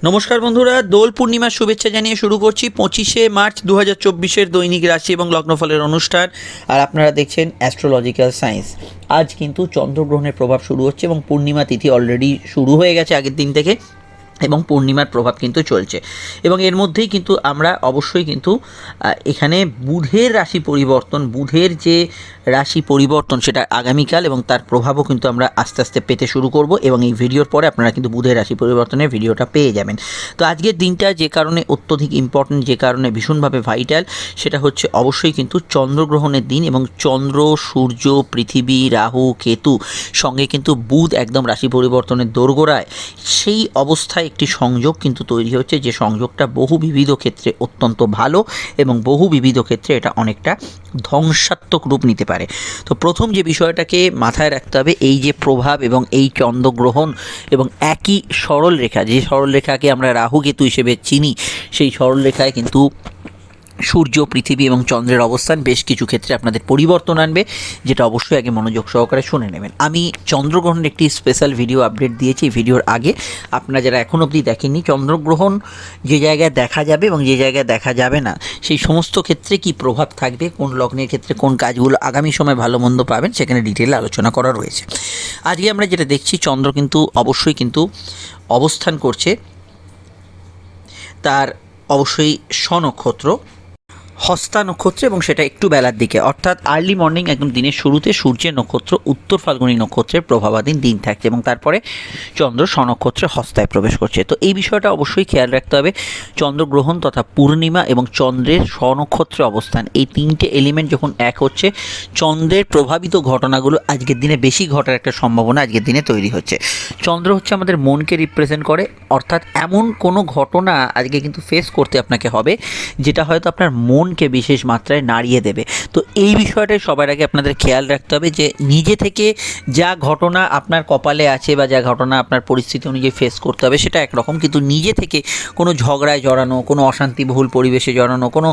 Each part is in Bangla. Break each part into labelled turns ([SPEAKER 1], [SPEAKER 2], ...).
[SPEAKER 1] নমস্কার বন্ধুরা, দোল পূর্ণিমার শুভেচ্ছা জানিয়ে শুরু করছি 25শে মার্চ 2024-এর দৈনিক রাশি এবং লগ্নফলের অনুষ্ঠান। আর আপনারা দেখছেন অ্যাস্ট্রোলজিক্যাল সায়েন্স। আজ কিন্তু চন্দ্রগ্রহণের প্রভাব শুরু হচ্ছে এবং পূর্ণিমা তিথি অলরেডি শুরু হয়ে গেছে আগের দিন থেকে, এবং পূর্ণিমার প্রভাব কিন্তু চলছে। এবং এর মধ্যেই কিন্তু আমরা অবশ্যই কিন্তু এখানে বুধের রাশি পরিবর্তন, বুধের যে রাশি পরিবর্তন সেটা আগামীকাল, এবং তার প্রভাবও কিন্তু আমরা আস্তে আস্তে পেতে শুরু করব। এবং এই ভিডিওর পরে আপনারা কিন্তু বুধের রাশি পরিবর্তনের ভিডিওটা পেয়ে যাবেন। তো আজকের দিনটা যে কারণে অত্যধিক ইম্পর্টেন্ট, যে কারণে ভীষণভাবে ভাইটাল, সেটা হচ্ছে অবশ্যই কিন্তু চন্দ্রগ্রহণের দিন। এবং চন্দ্র, সূর্য, পৃথিবী, রাহু, কেতু সঙ্গে কিন্তু বুধ একদম রাশি পরিবর্তনের দোরগোড়ায়, সেই অবস্থায় একটি সংযোগ কিন্তু তৈরি হচ্ছে, যে সংযোগটা বহু বিবিধ ক্ষেত্রে অত্যন্ত ভালো এবং বহু বিবিধ ক্ষেত্রে এটা অনেকটা ধ্বংসাত্মক রূপ নিতে পারে। তো প্রথম যে বিষয়টাকে মাথায় রাখতে হবে, এই যে প্রভাব এবং এই চন্দ্রগ্রহণ এবং একই সরলরেখা, যে সরলরেখাকে আমরা রাহু কেতু হিসেবে চিনি, সেই সরলরেখায় কিন্তু সূর্য, পৃথিবী এবং চন্দ্রের অবস্থান বেশ কিছু ক্ষেত্রে আপনাদের পরিবর্তন আনবে, যেটা অবশ্যই আগে মনোযোগ সহকারে শুনে নেবেন। আমি চন্দ্রগ্রহণের একটি স্পেশাল ভিডিও আপডেট দিয়েছি এই ভিডিওর আগে। আপনারা যারা এখন অবধি দেখেননি, চন্দ্রগ্রহণ যে জায়গায় দেখা যাবে এবং যে জায়গায় দেখা যাবে না, সেই সমস্ত ক্ষেত্রে কি প্রভাব থাকবে, কোন লগ্নের ক্ষেত্রে কোন কাজগুলো আগামী সময় ভালো মন্দ পাবেন, সেখানে ডিটেলে আলোচনা করা রয়েছে। আজকে আমরা যেটা দেখছি, চন্দ্র কিন্তু অবশ্যই কিন্তু অবস্থান করছে তার অবশ্যই স্বনক্ষত্র হস্তা নক্ষত্রে, এবং সেটা একটু বেলার দিকে, অর্থাৎ আর্লি মর্নিং, একদম দিনের শুরুতে সূর্যের নক্ষত্র উত্তর ফাল্গুনী নক্ষত্রের প্রভাবাধীন দিন থাকছে, এবং তারপরে চন্দ্র স্বনক্ষত্রে হস্তায় প্রবেশ করছে। তো এই বিষয়টা অবশ্যই খেয়াল রাখতে হবে। চন্দ্রগ্রহণ তথা পূর্ণিমা এবং চন্দ্রের স্বনক্ষত্রে অবস্থান, এই তিনটে এলিমেন্ট যখন এক হচ্ছে, চন্দ্রের প্রভাবিত ঘটনাগুলো আজকের দিনে বেশি ঘটার একটা সম্ভাবনা আজকের দিনে তৈরি হচ্ছে। চন্দ্র হচ্ছে আমাদের মনকে রিপ্রেজেন্ট করে, অর্থাৎ এমন কোনো ঘটনা আজকে কিন্তু ফেস করতে আপনাকে হবে যেটা হয়তো আপনার মনকে বিশেষ মাত্রায় নাড়িয়ে দেবে। তো এই বিষয়টাই সবার আগে আপনাদের খেয়াল রাখতে হবে, যে নিজে থেকে যা ঘটনা আপনার কপালে আছে বা যা ঘটনা আপনার পরিস্থিতি অনুযায়ী ফেস করতে হবে সেটা একরকম, কিন্তু নিজে থেকে কোনো ঝগড়ায় জড়ানো, কোনো অশান্তিবহুল পরিবেশে জড়ানো, কোনো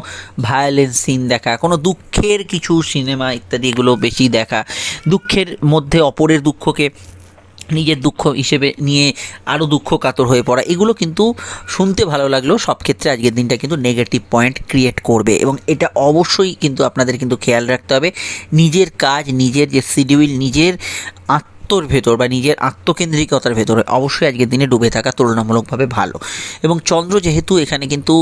[SPEAKER 1] ভায়োলেন্স সিন দেখা, কোনো দুঃখের কিছু সিনেমা ইত্যাদি এগুলো বেশি দেখা, দুঃখের মধ্যে অপরের দুঃখকে নিজের দুঃখ হিসেবে নিয়ে আরও দুঃখ কাতর হয়ে পড়া, এগুলো কিন্তু শুনতে ভালো লাগলেও সব ক্ষেত্রে আজকের দিনটা কিন্তু নেগেটিভ পয়েন্ট ক্রিয়েট করবে। এবং এটা অবশ্যই কিন্তু আপনাদের কিন্তু খেয়াল রাখতে হবে, নিজের কাজ, নিজের যে শিডিউল, নিজের আত্মর ভেতর বা নিজের আত্মকেন্দ্রিকতার ভেতরে অবশ্যই আজকের দিনে ডুবে থাকা তুলনামূলকভাবে ভালো। এবং চন্দ্র যেহেতু এখানে কিন্তু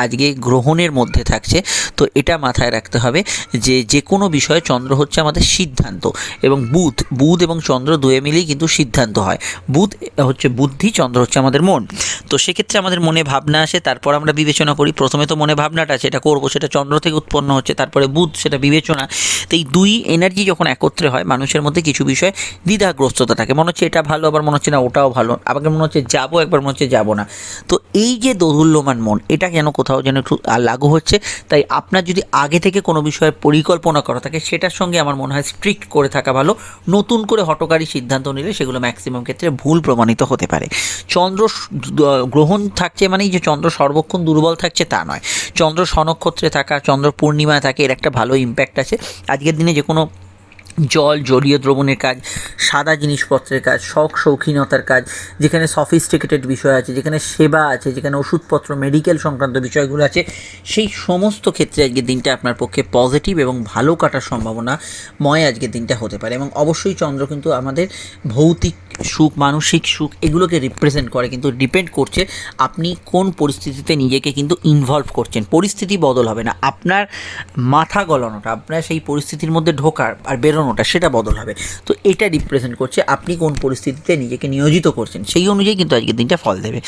[SPEAKER 1] আজকে গ্রহণের মধ্যে থাকছে, তো এটা মাথায় রাখতে হবে যে যে কোনো বিষয়ে চন্দ্র হচ্ছে আমাদের সিদ্ধান্ত, এবং বুধ এবং চন্দ্র দুয়ে মিলেই কিন্তু সিদ্ধান্ত হয়। বুধ হচ্ছে বুদ্ধি, চন্দ্র হচ্ছে আমাদের মন। তো সেক্ষেত্রে আমাদের মনে ভাবনা আসে, তারপর আমরা বিবেচনা করি। প্রথমে তো মনে ভাবনাটা আছে, এটা করবো, সেটা চন্দ্র থেকে উৎপন্ন হচ্ছে, তারপরে বুধ, সেটা বিবেচনা। তো এই দুই এনার্জি যখন একত্রে হয়, মানুষের মধ্যে কিছু বিষয় দ্বিধাগ্রস্ততা থাকে, মনে হচ্ছে এটা ভালো, আবার মনে হচ্ছে না ওটাও ভালো, আবার মনে হচ্ছে যাবো, একবার মনে হচ্ছে যাবো না। তো এই যে দোদুল্যমান মন, এটা যেন কোথাও যেন একটু লাগু হচ্ছে। তাই আপনার যদি আগে থেকে কোনো বিষয়ের পরিকল্পনা করা থাকে, সেটার সঙ্গে আমার মনে হয় স্ট্রিক্ট করে থাকা ভালো। নতুন করে হঠকারী সিদ্ধান্ত নিলে সেগুলো ম্যাক্সিমাম ক্ষেত্রে ভুল প্রমাণিত হতে পারে। চন্দ্র গ্রহণ থাকছে মানেই যে চন্দ্র সর্বক্ষণ দুর্বল থাকছে তা নয়। চন্দ্র স্বনক্ষত্রে থাকা, চন্দ্র পূর্ণিমায় থাকে, এর একটা ভালো ইম্প্যাক্ট আছে। আজকের দিনে যে কোনো জলীয় দ্রবণের কাজ, সাদা জিনিসপত্রের কাজ, শৌখিনতার কাজ, যেখানে সফিস্টিকেটেড বিষয় আছে, যেখানে সেবা আছে, যেখানে ওষুধপত্র, মেডিকেল সংক্রান্ত বিষয়গুলো আছে, সেই সমস্ত ক্ষেত্রে আজকের দিনটা আপনার পক্ষে পজিটিভ এবং ভালো কাটার সম্ভাবনাময় আজকের দিনটা হতে পারে। এবং অবশ্যই চন্দ্র কিন্তু আমাদের ভৌতিক সুখ, মানসিক সুখ, এগুলোকে রিপ্রেজেন্ট করে, কিন্তু ডিপেন্ড করছে আপনি কোন পরিস্থিতিতে নিজেকে কিন্তু ইনভলভ করছেন। পরিস্থিতি বদল হবে না, আপনার মাথা গলানোটা, আপনার সেই পরিস্থিতির মধ্যে ঢোকার আর বেরোনোটা, সেটা বদল হবে। তো এটা রিপ্রেজেন্ট করছে আপনি কোন পরিস্থিতিতে নিজেকে নিয়োজিত করছেন, সেই অনুযায়ী কিন্তু আজকের দিনটা ফল দেবে।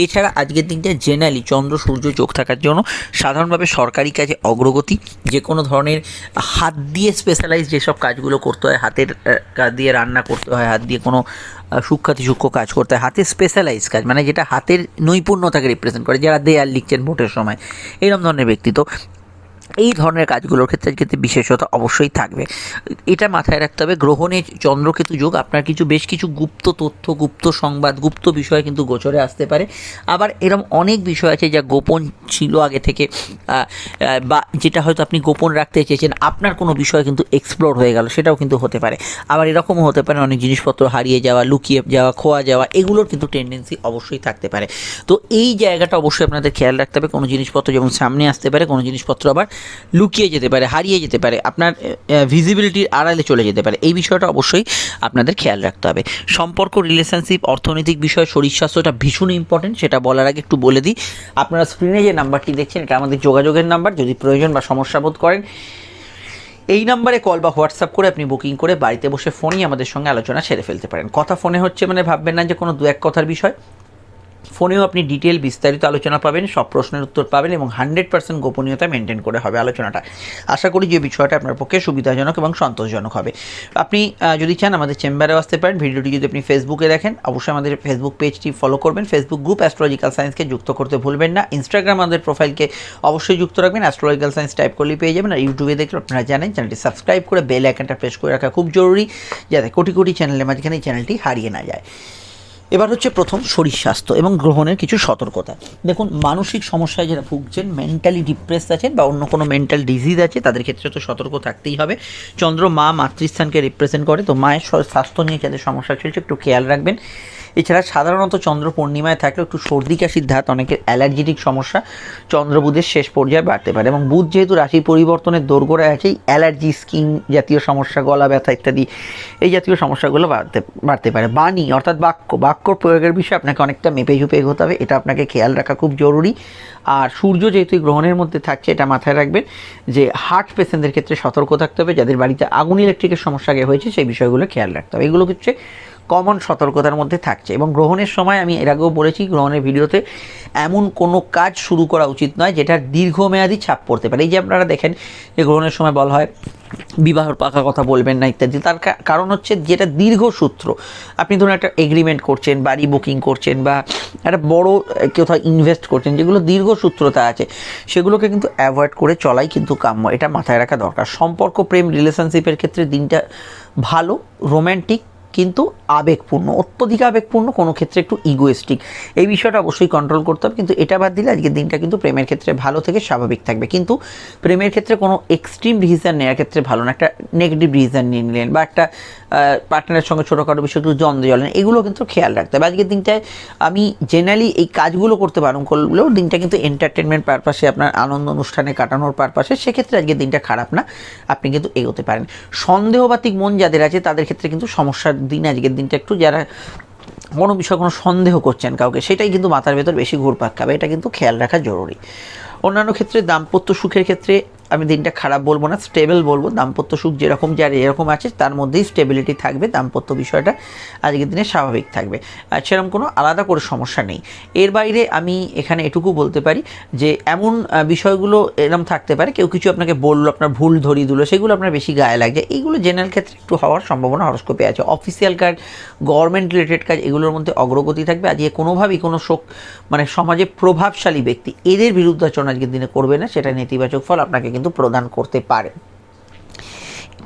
[SPEAKER 1] এছাড়া আজকের দিনটা জেনারেলি চন্দ্র সূর্য যোগ থাকার জন্য সাধারণভাবে সরকারি কাজে অগ্রগতি, যে কোনো ধরনের হাত দিয়ে স্পেশালাইজ যেসব কাজগুলো করতে হয়, হাতের কাজ দিয়ে রান্না করতে হয়, হাত দিয়ে কোনো সূক্ষ্ম কাজ করতে হয়, হাতের স্পেশালাইজ কাজ, মানে যেটা হাতের নৈপুণ্যতাকে রিপ্রেজেন্ট করে, যারা দেয়াল লিখছেন ভোটের সময়, এরকম ধরনের ব্যক্তি, তো এই ধরনের কাজগুলোর ক্ষেত্রে বিশেষত অবশ্যই থাকবে। এটা মাথায় রাখতে হবে। গ্রহণে চন্দ্রকেতু যোগ আপনার বেশ কিছু গুপ্ত তথ্য, গুপ্ত সংবাদ, গুপ্ত বিষয় কিন্তু গোচরে আসতে পারে। আবার এরকম অনেক বিষয় আছে যা গোপন ছিল আগে থেকে, বা যেটা হয়তো আপনি গোপন রাখতে চেয়েছেন, আপনার কোনো বিষয় কিন্তু এক্সপ্লোর হয়ে গেল, সেটাও কিন্তু হতে পারে। আবার এরকমও হতে পারে অনেক জিনিসপত্র হারিয়ে যাওয়া, লুকিয়ে যাওয়া, খোয়া যাওয়া, এগুলোর কিন্তু টেন্ডেন্সি অবশ্যই থাকতে পারে। তো এই জায়গাটা অবশ্যই আপনাদের খেয়াল রাখতে হবে। কোনো জিনিসপত্র যেমন সামনে আসতে পারে, কোনো জিনিসপত্র আবার লুকিয়ে যেতে পারে, হারিয়ে যেতে পারে, আপনার ভিজিবিলিটির আড়ালে চলে যেতে পারে। এই বিষয়টা অবশ্যই আপনাদের খেয়াল রাখতে হবে। সম্পর্ক, রিলেশনশিপ, অর্থনৈতিক বিষয়, শরীর স্বাস্থ্যটা ভীষণ ইম্পর্টেন্ট। সেটা বলার আগে একটু বলে দিই, আপনারা স্ক্রিনে যে নাম্বারটি দেখছেন এটা আমাদের যোগাযোগের নাম্বার। যদি প্রয়োজন বা সমস্যা বোধ করেন এই নাম্বারে কল বা হোয়াটসঅ্যাপ করে আপনি বুকিং করে বাড়িতে বসে ফোনেই আমাদের সঙ্গে আলোচনা সেরে ফেলতে পারেন। কথা ফোনে হচ্ছে মানে ভাববেন না যে কোনো দু এক কথার বিষয়। ফোনেও আপনি ডিটেল বিস্তারিত আলোচনা পাবেন, সব প্রশ্নের উত্তর পাবেন এবং 100% গোপনীয়তা মেনটেন করে হবে আলোচনাটা। আশা করি যে বিষয়টা আপনার পক্ষে সুবিধাজনক এবং সন্তোষজনক হবে। আপনি যদি চান আমাদের চেম্বারেও আসতে পারেন। ভিডিওটি যদি আপনি ফেসবুকে দেখেন অবশ্যই আমাদের ফেসবুক পেজটি ফলো করবেন। ফেসবুক গ্রুপ অ্যাস্ট্রোলজিক্যাল সায়েন্সকে যুক্ত করতে ভুলবেন না। ইনস্টাগ্রাম আমাদের প্রোফাইলকে অবশ্যই যুক্ত রাখবেন, অ্যাস্ট্রোলজিক্যাল সায়েন্স টাইপ করলেই পেয়ে যাবেন। আর ইউটিউবে দেখলে আপনারা জানেন চ্যানেলটি সাবস্ক্রাইব করে বেল আইকনটা প্রেস করে রাখা খুব জরুরি, যাতে কোটি কোটি চ্যানেলের মাঝখানে এই চ্যানেলটি হারিয়ে না যায়। এবার হচ্ছে প্রথম শরীর স্বাস্থ্য এবং গ্রহণের কিছু সতর্কতা। দেখুন, মানসিক সমস্যায় যারা ভুগছেন, মেন্টালি ডিপ্রেস আছেন বা অন্য কোনো মেন্টাল ডিজিজ আছে, তাদের ক্ষেত্রে তো সতর্ক থাকতেই হবে। চন্দ্র মাতৃস্থানকে রিপ্রেজেন্ট করে, তো মায়ের স্বাস্থ্য নিয়ে যাদের সমস্যা চলছে একটু খেয়াল রাখবেন। এছাড়া সাধারণত চন্দ্র পূর্ণিমায় থাকলে একটু সর্দি কাশির ধাত, অনেকের অ্যালার্জেটিক সমস্যা চন্দ্রবুধের শেষ পর্যায়ে বাড়তে পারে। এবং বুধ যেহেতু রাশি পরিবর্তনের দোরগোড়ায় আছে, অ্যালার্জি, স্কিন জাতীয় সমস্যা, গলা ব্যথা ইত্যাদি এই জাতীয় সমস্যাগুলো বাড়তে পারে। বাণী অর্থাৎ বাক্য প্রয়োগের বিষয়ে আপনাকে অনেকটা মেপে ঝুপে এগোতে হবে, এটা আপনাকে খেয়াল রাখা খুব জরুরি। আর সূর্য যেহেতু গ্রহণের মধ্যে থাকছে, এটা মাথায় রাখবেন যে হার্ট পেশেন্টদের ক্ষেত্রে সতর্ক থাকতে হবে। যাদের বাড়িতে আগুন ইলেকট্রিকের সমস্যা আগে হয়েছে সেই বিষয়গুলো খেয়াল রাখতে হবে। এগুলো হচ্ছে কমন সতর্কতার মধ্যে থাকছে। এবং গ্রহণের সময় আমি এর আগেও বলেছি, গ্রহণের ভিডিওতে এমন কোনো কাজ শুরু করা উচিত নয় যেটার দীর্ঘমেয়াদী ছাপ পড়তে পারে। এই যে আপনারা দেখেন যে গ্রহণের সময় বলা হয় বিবাহর পাকা কথা বলবেন না ইত্যাদি, তার কারণ হচ্ছে যেটা দীর্ঘসূত্র। আপনি ধরুন একটা এগ্রিমেন্ট করছেন, বাড়ি বুকিং করছেন, বা একটা বড় কোথাও ইনভেস্ট করছেন, যেগুলো দীর্ঘসূত্রতা আছে, সেগুলোকে কিন্তু অ্যাভয়েড করে চলাই কিন্তু কাম্য। এটা মাথায় রাখা দরকার। সম্পর্ক, প্রেম, রিলেশনশিপের ক্ষেত্রে দিনটা ভালো, রোম্যান্টিক কিন্তু আবেগপূর্ণ, অত্যধিক আবেগপূর্ণ, কোনো ক্ষেত্রে একটু ইগোয়েস্টিক। এই বিষয়টা অবশ্যই কন্ট্রোল করতে হবে। কিন্তু এটা বাদ দিলে আজকের দিনটা কিন্তু প্রেমের ক্ষেত্রে ভালো থেকে স্বাভাবিক থাকবে। কিন্তু প্রেমের ক্ষেত্রে কোনো এক্সট্রিম ডিসিশন নেওয়ার ক্ষেত্রে ভালো না। একটা নেগেটিভ ডিসিশন নিয়ে নিলেন বা একটা পার্টনারের সঙ্গে ছোটোখাটো বিষয় একটু দ্বন্দ্বে জলেন, এগুলো কিন্তু খেয়াল রাখতে হবে। আজকের দিনটায় আমি জেনারেলি এই কাজগুলো করতে বারণ করলেও দিনটা কিন্তু এন্টারটেনমেন্ট পারপাসে, আপনার আনন্দ অনুষ্ঠানে কাটানোর পারপাসে, সেক্ষেত্রে আজকের দিনটা খারাপ না, আপনি কিন্তু এগোতে পারেন। সন্দেহবাতিক মন যাদের আছে তাদের ক্ষেত্রে কিন্তু সমস্যার দিন আজকের দিনটা একটু। যারা কোনো বিষয়ে কোনো সন্দেহ করছেন কাউকে, সেটাই কিন্তু মাথার ভেতর বেশি ঘুরপাক খাবে, এটা কিন্তু খেয়াল রাখা জরুরি। অন্যান্য ক্ষেত্রে দাম্পত্য সুখের ক্ষেত্রে আমি দিনটা খারাপ বলবো না, স্টেবল বলবো। দাম্পত্য সুখ যেরকম যার এরকম আছে, তার মধ্যেই স্টেবিলিটি থাকবে। দাম্পত্য বিষয়টা আজকের দিনে স্বাভাবিক থাকবে, আর সেরকম কোনো আলাদা করে সমস্যা নেই। এর বাইরে আমি এখানে এটুকু বলতে পারি যে এমন বিষয়গুলো এরকম থাকতে পারে, কেউ কিছু আপনাকে বললো, আপনার ভুল ধরিয়ে দিল, সেগুলো আপনার বেশি গায়ে লাগছে, এইগুলো জেনারেল ক্ষেত্রে একটু হওয়ার সম্ভাবনা হরস্কোপে আছে। অফিসিয়াল কাজ, গভর্নমেন্ট রিলেটেড কাজ, এগুলোর মধ্যে অগ্রগতি থাকবে। আজকে কোনোভাবেই কোনো সমাজে প্রভাবশালী ব্যক্তি এদের বিরুদ্ধাচরণ আজকের দিনে করবে না, সেটা নেতিবাচক ফল আপনাকে কিন্তু প্রদান করতে পারে।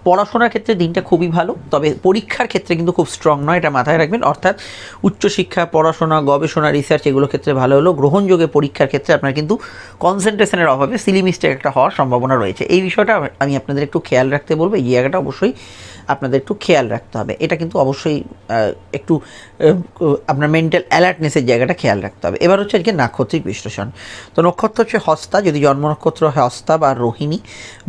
[SPEAKER 1] পড়াশোনার ক্ষেত্রে দিনটা খুবই ভালো, তবে পরীক্ষার ক্ষেত্রে কিন্তু খুব স্ট্রং নয়, এটা মাথায় রাখবেন। অর্থাৎ উচ্চশিক্ষা, পড়াশোনা, গবেষণা, রিসার্চ এগুলোর ক্ষেত্রে ভালো হলো। গ্রহণযোগে পরীক্ষার ক্ষেত্রে আপনার কিন্তু কনসেন্ট্রেশনের অভাবে সিলি মিস্টেক একটা হওয়ার সম্ভাবনা রয়েছে। এই বিষয়টা আমি আপনাদের একটু খেয়াল রাখতে বলবো। এই জায়গাটা অবশ্যই আপনাদের একটু খেয়াল রাখতে হবে। এটা কিন্তু অবশ্যই একটু আপনার মেন্টাল অ্যালার্টনেসের জায়গাটা খেয়াল রাখতে হবে। এবার হচ্ছে আজকে নাক্ষত্রিক বিশ্লেষণ। তো নক্ষত্র হচ্ছে হস্তা, যদি জন্ম নক্ষত্র হয় হস্তা বা রোহিণী,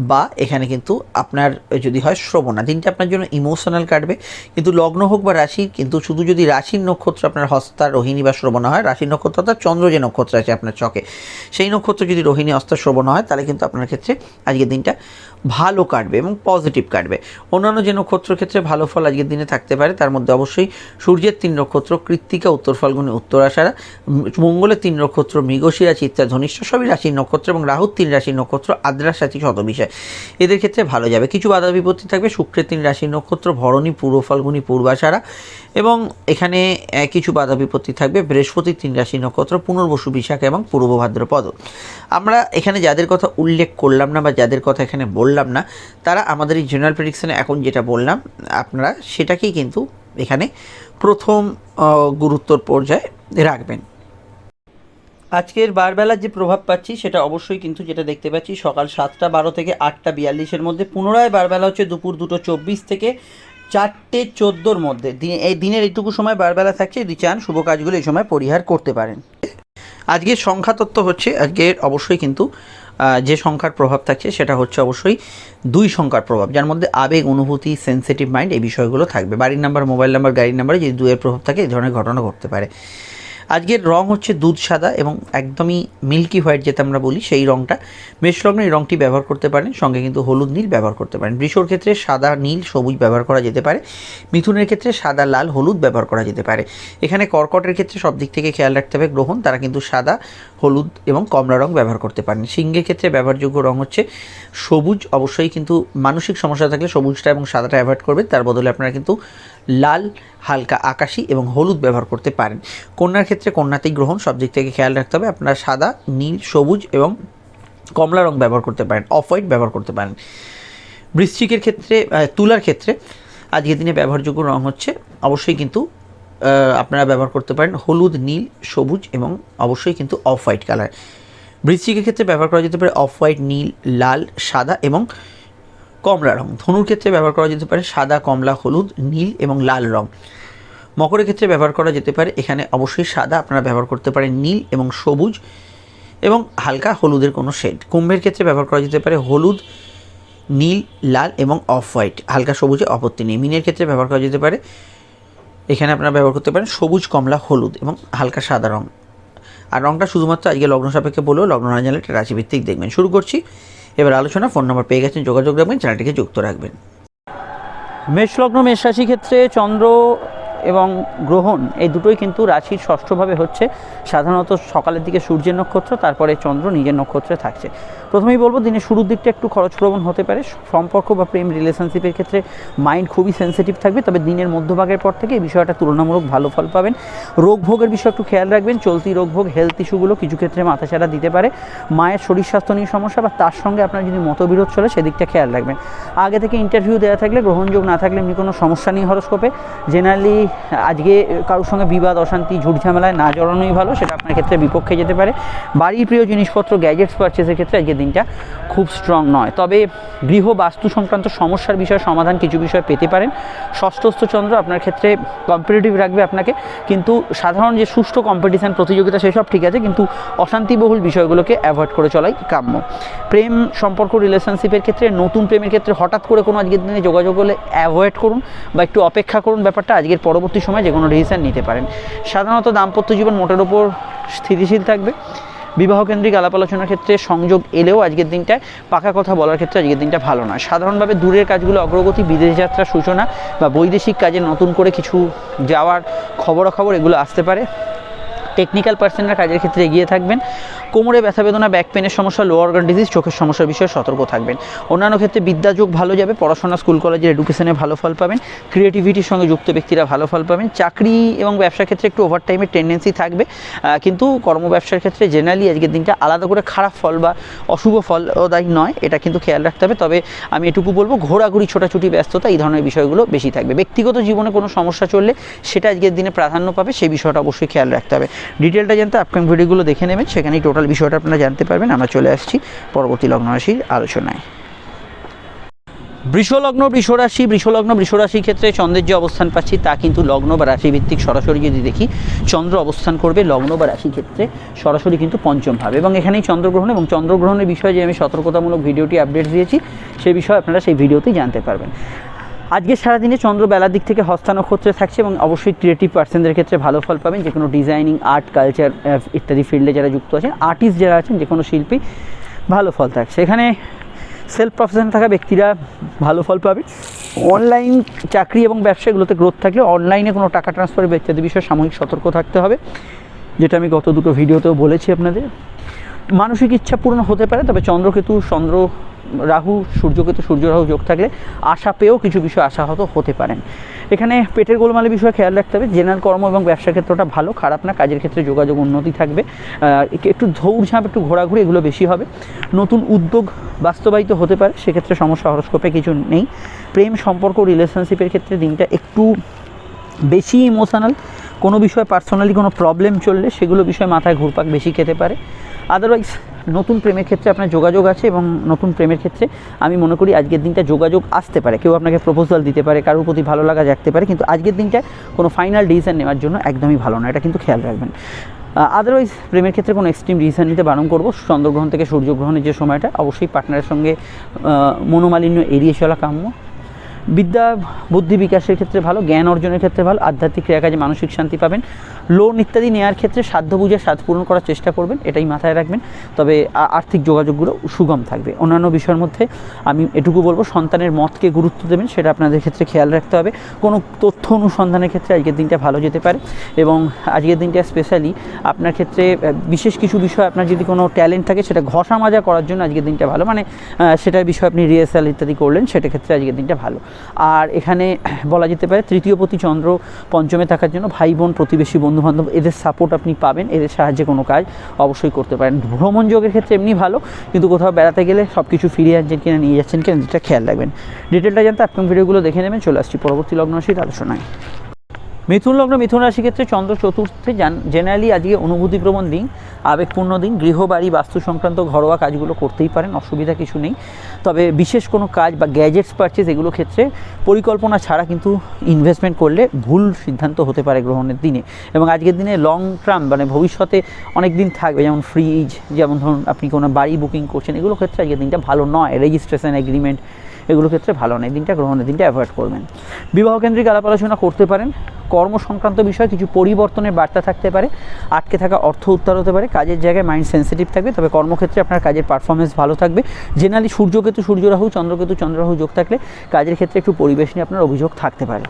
[SPEAKER 1] বা এখানে কিন্তু আপনার যদি হয় শ্রবণা, দিনটা আপনার জন্য ইমোশনাল কাটবে। কিন্তু লগ্ন হোক বা রাশি, কিন্তু শুধু যদি রাশির নক্ষত্র আপনার হস্তা, রোহিণী বা শ্রবণা হয়, রাশির নক্ষত্র অর্থাৎ চন্দ্র যে নক্ষত্র আছে আপনার চকে, সেই নক্ষত্র যদি রোহিণী, হস্তা, শ্রবণা হয়, তাহলে কিন্তু আপনার ক্ষেত্রে আজকের দিনটা ভালো কাটবে এবং পজিটিভ কাটবে। অন্যান্য যে নক্ষত্রের ক্ষেত্রে ভালো ফল আজকের দিনে থাকতে পারে তার মধ্যে অবশ্যই সূর্যের 3 নক্ষত্র কৃত্তিকা, উত্তর ফাল্গুনী, উত্তরাষাঢ়া, মঙ্গলের 3 নক্ষত্র মৃগশিরা, চিত্রা, ধনিষ্ঠ সবই রাশির নক্ষত্র এবং রাহুর 3 রাশির নক্ষত্র আদ্রা, সাথী, শতবিষয় এদের ক্ষেত্রে ভালো যাবে। কিছু বাধা বিপত্তি থাকবে শুক্রের 3 রাশির নক্ষত্র ভরণী, পূর্ব ফাল্গুনী, পূর্বাষাঢ়া এবং এখানে কিছু বাধা বিপত্তি থাকবে বৃহস্পতির 3 রাশির নক্ষত্র পুনর্বসু, বিশাখা এবং পূর্ব ভাদ্রপদ। আমরা এখানে যাদের কথা উল্লেখ করলাম না বা যাদের কথা এখানে বললাম না তারা আমাদের এই জেনারেল প্রেডিকশনে এখন যেটা বললাম আপনারা সেটাকেই কিন্তু এখানে প্রথম গুরুত্বর পর্যায়ে রাখবেন। আজকের বারবেলার যে প্রভাব পাচ্ছি সেটা অবশ্যই কিন্তু যেটা দেখতে পাচ্ছি সকাল 7:12 থেকে 8:42 মধ্যে, পুনরায় বারবেলা হচ্ছে দুপুর 2:24 থেকে 4:14 মধ্যে। এই দিনের এইটুকু সময় বারবেলা থাকছে, যদি চান শুভ কাজগুলো এই সময় পরিহার করতে পারেন। আজকের সংখ্যা তত্ত্ব হচ্ছে আজকের অবশ্যই কিন্তু যে সংখ্যার প্রভাব থাকছে সেটা হচ্ছে অবশ্যই 2 সংখ্যার প্রভাব, যার মধ্যে আবেগ, অনুভূতি, সেন্সিটিভ মাইন্ড এই বিষয়গুলো থাকবে। বাড়ির নাম্বার, মোবাইল নাম্বার, গাড়ির নাম্বারে যদি 2 এর প্রভাব থাকে এই ধরনের ঘটনা ঘটতে পারে। আজকের রং হচ্ছে দুধ সাদা এবং একদমই মিল্কি হোয়াইট যেটা আমরা বলি সেই রংটা। মেষলগ্নে এই রংটি ব্যবহার করতে পারেন, সঙ্গে কিন্তু হলুদ নীল ব্যবহার করতে পারেন। বৃষর ক্ষেত্রে সাদা, নীল, সবুজ ব্যবহার করা যেতে পারে। মিথুনের ক্ষেত্রে সাদা, লাল, হলুদ ব্যবহার করা যেতে পারে। এখানে কর্কটের ক্ষেত্রে সব দিক থেকে খেয়াল রাখতে হবে গ্রহণ, তারা কিন্তু সাদা, হলুদ এবং কমলা রং ব্যবহার করতে পারেন। সিংহের ক্ষেত্রে ব্যবহারযোগ্য রং হচ্ছে সবুজ, অবশ্যই কিন্তু মানসিক সমস্যা থাকলে সবুজটা এবং সাদাটা অ্যাভয়েড করবেন, তার বদলে আপনারা কিন্তু লাল, হালকা আকাশি এবং হলুদ ব্যবহার করতে পারেন। কন্যার ক্ষেত্রে কন্যাতেই গ্রহণ, সব দিক থেকে খেয়াল রাখতে হবে, আপনারা সাদা, নীল, সবুজ এবং কমলা রং ব্যবহার করতে পারেন, অফ হোয়াইট ব্যবহার করতে পারেন। বৃশ্চিকের ক্ষেত্রে তুলার ক্ষেত্রে আজকের দিনে ব্যবহারযোগ্য রং হচ্ছে অবশ্যই কিন্তু আপনারা ব্যবহার করতে পারেন হলুদ, নীল, সবুজ এবং অবশ্যই কিন্তু অফ হোয়াইট কালার। বৃশ্চিকের ক্ষেত্রে ব্যবহার করা যেতে পারে অফ হোয়াইট, নীল, লাল, সাদা এবং কমলা রং। ধনুর ক্ষেত্রে ব্যবহার করা যেতে পারে সাদা, কমলা, হলুদ, নীল এবং লাল রং। মকরের ক্ষেত্রে ব্যবহার করা যেতে পারে এখানে অবশ্যই সাদা, আপনারা ব্যবহার করতে পারেন নীল এবং সবুজ এবং হালকা হলুদের কোনো শেড। কুম্ভের ক্ষেত্রে ব্যবহার করা যেতে পারে হলুদ, নীল, লাল এবং অফ হোয়াইট, হালকা সবুজে আপত্তি নেই। মিনের ক্ষেত্রে ব্যবহার করা যেতে পারে এখানে আপনারা ব্যবহার করতে পারেন সবুজ, কমলা, হলুদ এবং হালকা সাদা রং। আর রংটা শুধুমাত্র আজকে লগ্ন সাপেক্ষে বলেও লগ্ন না জানলে এটা রাশিভিত্তিক দেখবেন। শুরু করছি এবার আলোচনা। ফোন নম্বর পেয়ে গেছেন, যোগাযোগ রাখবেন, চ্যানেলটিকে যুক্ত রাখবেন। মেষলগ্ন, মেষ রাশি ক্ষেত্রে চন্দ্র এবং গ্রহণ এই দুটোই কিন্তু রাশির ষষ্ঠভাবে হচ্ছে। সাধারণত সকালের দিকে সূর্যের নক্ষত্র, তারপরে চন্দ্র নিজের নক্ষত্রে থাকছে। প্রথমেই বলবো দিনের শুরুর দিকটা একটু খরচপ্রবণ হতে পারে। সম্পর্ক বা প্রেম রিলেশনশিপের ক্ষেত্রে মাইন্ড খুবই সেন্সিটিভ থাকবে, তবে দিনের মধ্যভাগের পর থেকে এই বিষয়টা তুলনামূলক ভালো ফল পাবেন। রোগ ভোগের বিষয় একটু খেয়াল রাখবেন, চলতি রোগ ভোগ, হেলথ ইস্যুগুলো কিছু ক্ষেত্রে মাথাছাড়া দিতে পারে। মায়ের শরীর স্বাস্থ্য নিয়ে সমস্যা বা তার সঙ্গে আপনার যদি মতবিরোধ চলে সেদিকটা খেয়াল রাখবেন। আগে থেকে ইন্টারভিউ দেওয়া থাকলে, গ্রহণযোগ না থাকলে এমনি কোনো সমস্যা নেই হরস্কোপে। জেনারেলি আজকে কারোর সঙ্গে বিবাদ, অশান্তি, ঝুট ঝামেলায় না জড়ানোই ভালো, সেটা আপনার ক্ষেত্রে বিপক্ষে যেতে পারে। বাড়ির প্রিয় জিনিসপত্র, গ্যাজেটস পারচেসের ক্ষেত্রে আজকের দিনটা খুব স্ট্রং নয়, তবে গৃহ বাস্তু সংক্রান্ত সমস্যার বিষয়ে সমাধান কিছু বিষয় পেতে পারেন। ষষ্ঠস্থ চন্দ্র আপনার ক্ষেত্রে কম্পিটিটিভ রাখবে আপনাকে, কিন্তু সাধারণ যে সুষ্ঠু কম্পিটিশান, প্রতিযোগিতা সেসব ঠিক আছে, কিন্তু অশান্তিবহুল বিষয়গুলোকে অ্যাভয়েড করে চলাই কাম্য। প্রেম সম্পর্ক, রিলেশনশিপের ক্ষেত্রে, নতুন প্রেমের ক্ষেত্রে হঠাৎ করে কোনো আজকের দিনে যোগাযোগ হলে অ্যাভয়েড করুন বা একটু অপেক্ষা করুন, ব্যাপারটা আজকের পরবর্তী সময় যে কোনো ডিসিশন নিতে পারেন। সাধারণত দাম্পত্য জীবন মোটের ওপর স্থিতিশীল থাকবে। বিবাহ কেন্দ্রিক আলাপ আলোচনার ক্ষেত্রে সংযোগ এলেও আজকের দিনটায় পাকা কথা বলার ক্ষেত্রে আজকের দিনটা ভালো নয়। সাধারণভাবে দূরের কাজগুলো অগ্রগতি, বিদেশ যাত্রার সূচনা বা বৈদেশিক কাজে নতুন করে কিছু যাওয়ার খবরাখবর এগুলো আসতে পারে। টেকনিক্যাল পার্সনের কাজের ক্ষেত্রে এগিয়ে থাকবেন। কোমরে ব্যথা বেদনা, ব্যাক পেনের সমস্যা, লো অর্গান ডিজিজ, চোখের সমস্যার বিষয়ে সতর্ক থাকবেন। অন্যান্য ক্ষেত্রে বিদ্যাযোগ ভালো যাবে, পড়াশোনা, স্কুল কলেজের এডুকেশনে ভালো ফল পাবেন। ক্রিয়েটিভিটির সঙ্গে যুক্ত ব্যক্তিরা ভালো ফল পাবেন। চাকরি এবং ব্যবসার ক্ষেত্রে একটু ওভারটাইমের টেন্ডেন্সি থাকবে, কিন্তু কর্ম ব্যবসার ক্ষেত্রে জেনারেলি আজকের দিনটা আলাদা করে খারাপ ফল বা অশুভ ফলদায়ী নয়, এটা কিন্তু খেয়াল রাখতে হবে। তবে আমি এটুকু বলবো, ঘোরাঘুরি, ছোটাছুটি, ব্যস্ততা এই ধরনের বিষয়গুলো বেশি থাকবে। ব্যক্তিগত জীবনে কোনো সমস্যা চললে সেটা আজকের দিনে প্রাধান্য পাবে, সেই বিষয়টা অবশ্যই খেয়াল রাখতে হবে। ডিটেলটা জানতে আপকামিং ভিডিওগুলো দেখে নেবেন, সেখানেই টোটাল বিষয়টা আপনারা জানতে পারবেন। আমরা চলে আসছি পরবর্তী লগ্ন রাশির আলোচনায়। বৃষলগ্ন, বৃষরাশি। বৃষলগ্ন, বৃষরাশির ক্ষেত্রে চন্দ্রের যে অবস্থান পাচ্ছি তা কিন্তু লগ্ন বা রাশি ভিত্তিক। সরাসরি যদি দেখি, চন্দ্র অবস্থান করবে লগ্ন বা রাশি ক্ষেত্রে সরাসরি কিন্তু পঞ্চম ভাবে, এবং এখানেই চন্দ্রগ্রহণ এবং চন্দ্রগ্রহণের বিষয়ে যে আমি সতর্কতামূলক ভিডিওটি আপডেট দিয়েছি সেই বিষয়ে আপনারা সেই ভিডিওতেই জানতে পারবেন। আজকে সারাদিনে চন্দ্র বেলার দিক থেকে হস্তা নক্ষত্রে থাকছে এবং অবশ্যই ক্রিয়েটিভ পার্সনদের ক্ষেত্রে ভালো ফল পাবেন। যে কোনো ডিজাইনিং, আর্ট, কালচার ইত্যাদি ফিল্ডে যারা যুক্ত আছেন, আর্টিস্ট যারা আছেন, যে কোনো শিল্পী, ভালো ফল থাকছে। এখানে সেলফ প্রফেশন থাকা ব্যক্তিরা ভালো ফল পাবে। অনলাইন চাকরি এবং ব্যবসা এগুলোতে গ্রোথ থাকলে অনলাইনে কোনো টাকা ট্রান্সফার বা ইত্যাদি বিষয়ে সাময়িক সতর্ক থাকতে হবে, যেটা আমি গত দুটো ভিডিওতেও বলেছি আপনাদের। মানসিক ইচ্ছা পূরণ হতে পারে, তবে চন্দ্রকেতু রাহু সূর্যকেতু সূর্য রাহু যোগ থাকলে আশা পেয়েও কিছু বিষয় আশাহত হতে পারেন। এখানে পেটের গোলমালের বিষয়ে খেয়াল রাখতে হবে। জেনারেল কর্ম এবং ব্যবসার ক্ষেত্রটা ভালো, খারাপ না। কাজের ক্ষেত্রে যোগাযোগ উন্নতি থাকবে, একটু দৌড়ঝাঁপ একটু ঘোরাঘুরি এগুলো বেশি হবে। নতুন উদ্যোগ বাস্তবায়িত হতে পারে, সেক্ষেত্রে সমস্যা হরস্কোপে কিছু নেই। প্রেম সম্পর্ক রিলেশনশিপের ক্ষেত্রে দিনটা একটু বেশি ইমোশনাল, কোনো বিষয়ে পার্সোনালি কোনো প্রবলেম চললে সেগুলো বিষয়ে মাথায় ঘুরপাক বেশি খেতে পারে। আদারওয়াইজ নতুন প্রেমের ক্ষেত্রে আপনার যোগাযোগ আছে, এবং নতুন প্রেমের ক্ষেত্রে আমি মনে করি আজকের দিনটা যোগাযোগ আসতে পারে, কেউ আপনাকে প্রপোজাল দিতে পারে, কারোর প্রতি ভালো লাগা জাগতে পারে, কিন্তু আজকের দিনটা কোনো ফাইনাল ডিসিশন নেওয়ার জন্য একদমই ভালো না, এটা কিন্তু খেয়াল রাখবেন। আদারওয়াইজ প্রেমের ক্ষেত্রে কোনো এক্সট্রিম ডিসিশন নিতে বারণ করবো। চন্দ্রগ্রহণ থেকে সূর্যগ্রহণের যে সময়টা, অবশ্যই পার্টনারের সঙ্গে মনোমালিন্য এড়িয়ে চলা কাম্য। বিদ্যা বুদ্ধি বিকাশের ক্ষেত্রে ভালো, জ্ঞান অর্জনের ক্ষেত্রে ভালো, আধ্যাত্মিক ক্রিয়াকাজে মানসিক শান্তি পাবেন। লোন ইত্যাদি নেওয়ার ক্ষেত্রে সাধ্য বুঝে স্বাদ পূরণ করার চেষ্টা করবেন, এটাই মাথায় রাখবেন। তবে আর্থিক যোগাযোগগুলো সুগম থাকবে। অন্যান্য বিষয়ের মধ্যে আমি এটুকু বলবো, সন্তানের মতকে গুরুত্ব দেবেন, সেটা আপনাদের ক্ষেত্রে খেয়াল রাখতে হবে। কোনো তথ্য অনুসন্ধানের ক্ষেত্রে আজকের দিনটা ভালো যেতে পারে, এবং আজকের দিনটা স্পেশালি আপনার ক্ষেত্রে বিশেষ কিছু বিষয় আপনার যদি কোনো ট্যালেন্ট থাকে সেটা ঘষা মাজা করার জন্য আজকের দিনটা ভালো, মানে সেটার বিষয়ে আপনি রিহার্সাল ইত্যাদি করলেন, সেটা ক্ষেত্রে আজকের দিনটা ভালো। আর এখানে বলা যেতে পারে তৃতীয় পতি চন্দ্র পঞ্চমে থাকার জন্য ভাই বোন প্রতিবেশী বন্ধুবান্ধব এদের সাপোর্ট আপনি পাবেন, এদের সাহায্যে কোনো কাজ অবশ্যই করতে পারেন। ভ্রমণ যোগের ক্ষেত্রে এমনি ভালো, কিন্তু কোথাও বেড়াতে গেলে সব কিছু ফিরিয়ে আনছেন কিনা নিয়ে যাচ্ছেন কিনা যেটা খেয়াল রাখবেন। ডিটেলটা জানতে আপকামিং ভিডিওগুলো দেখে নেবেন। চলে আসছি পরবর্তী লগ্ন রাশির আলোচনায়। মিথুন লগ্ন মিথুন রাশির ক্ষেত্রে চন্দ্র চতুর্থে জেনারেলি আজকে অনুভূতিপ্রবণ দিন, আবেগপূর্ণ দিন। গৃহবাড়ি বাস্তু সংক্রান্ত ঘরোয়া কাজগুলো করতেই পারেন, অসুবিধা কিছু নেই। তবে বিশেষ কোনো কাজ বা গ্যাজেটস পারচেজ এগুলো ক্ষেত্রে পরিকল্পনা ছাড়া কিন্তু ইনভেস্টমেন্ট করলে ভুল সিদ্ধান্ত হতে পারে গ্রহণের দিনে। এবং আজকের দিনে লং টার্ম মানে ভবিষ্যতে অনেক দিন থাকবে, যেমন ফ্রিজ, যেমন ধরুন আপনি কোনো বাড়ি বুকিং করছেন, এগুলো ক্ষেত্রে আজকের দিনটা ভালো নয়। রেজিস্ট্রেশন এগ্রিমেন্ট এগুলো ক্ষেত্রে ভালো নয়, দিনটা গ্রহণের দিনটা অ্যাভয়েড করবেন। বিবাহ কেন্দ্রিক আলাপ আলোচনা করতে পারেন। কর্ম সংক্রান্ত বিষয়ে কিছু পরিবর্তনের বার্তা থাকতে পারে, আটকে থাকা অর্থ উদ্ধার হতে পারে। কাজের জায়গায় মাইন্ড সেন্সিটিভ থাকবে, তবে কর্মক্ষেত্রে আপনার কাজের পারফরমেন্স ভালো থাকবে। জেনারেলি সূর্যকেতু সূর্য রাহু চন্দ্রকেতু চন্দ্র রাহু যোগ থাকলে কাজের ক্ষেত্রে একটু পরিবেশ নিয়ে আপনার অভিযোগ থাকতে পারে।